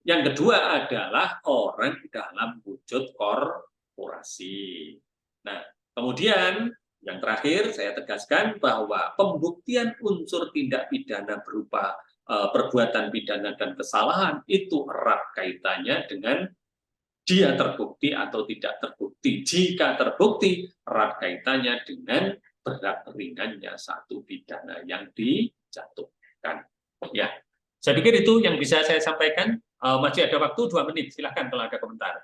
Yang kedua adalah orang dalam wujud korporasi. Nah, kemudian yang terakhir saya tegaskan bahwa pembuktian unsur tindak pidana berupa perbuatan pidana dan kesalahan itu erat kaitannya dengan dia terbukti atau tidak terbukti. Jika terbukti, erat kaitannya dengan berat ringannya satu pidana yang dijatuhkan. Ya, saya pikir itu yang bisa saya sampaikan. Masih ada waktu 2 menit. Silakan kalau ada komentar.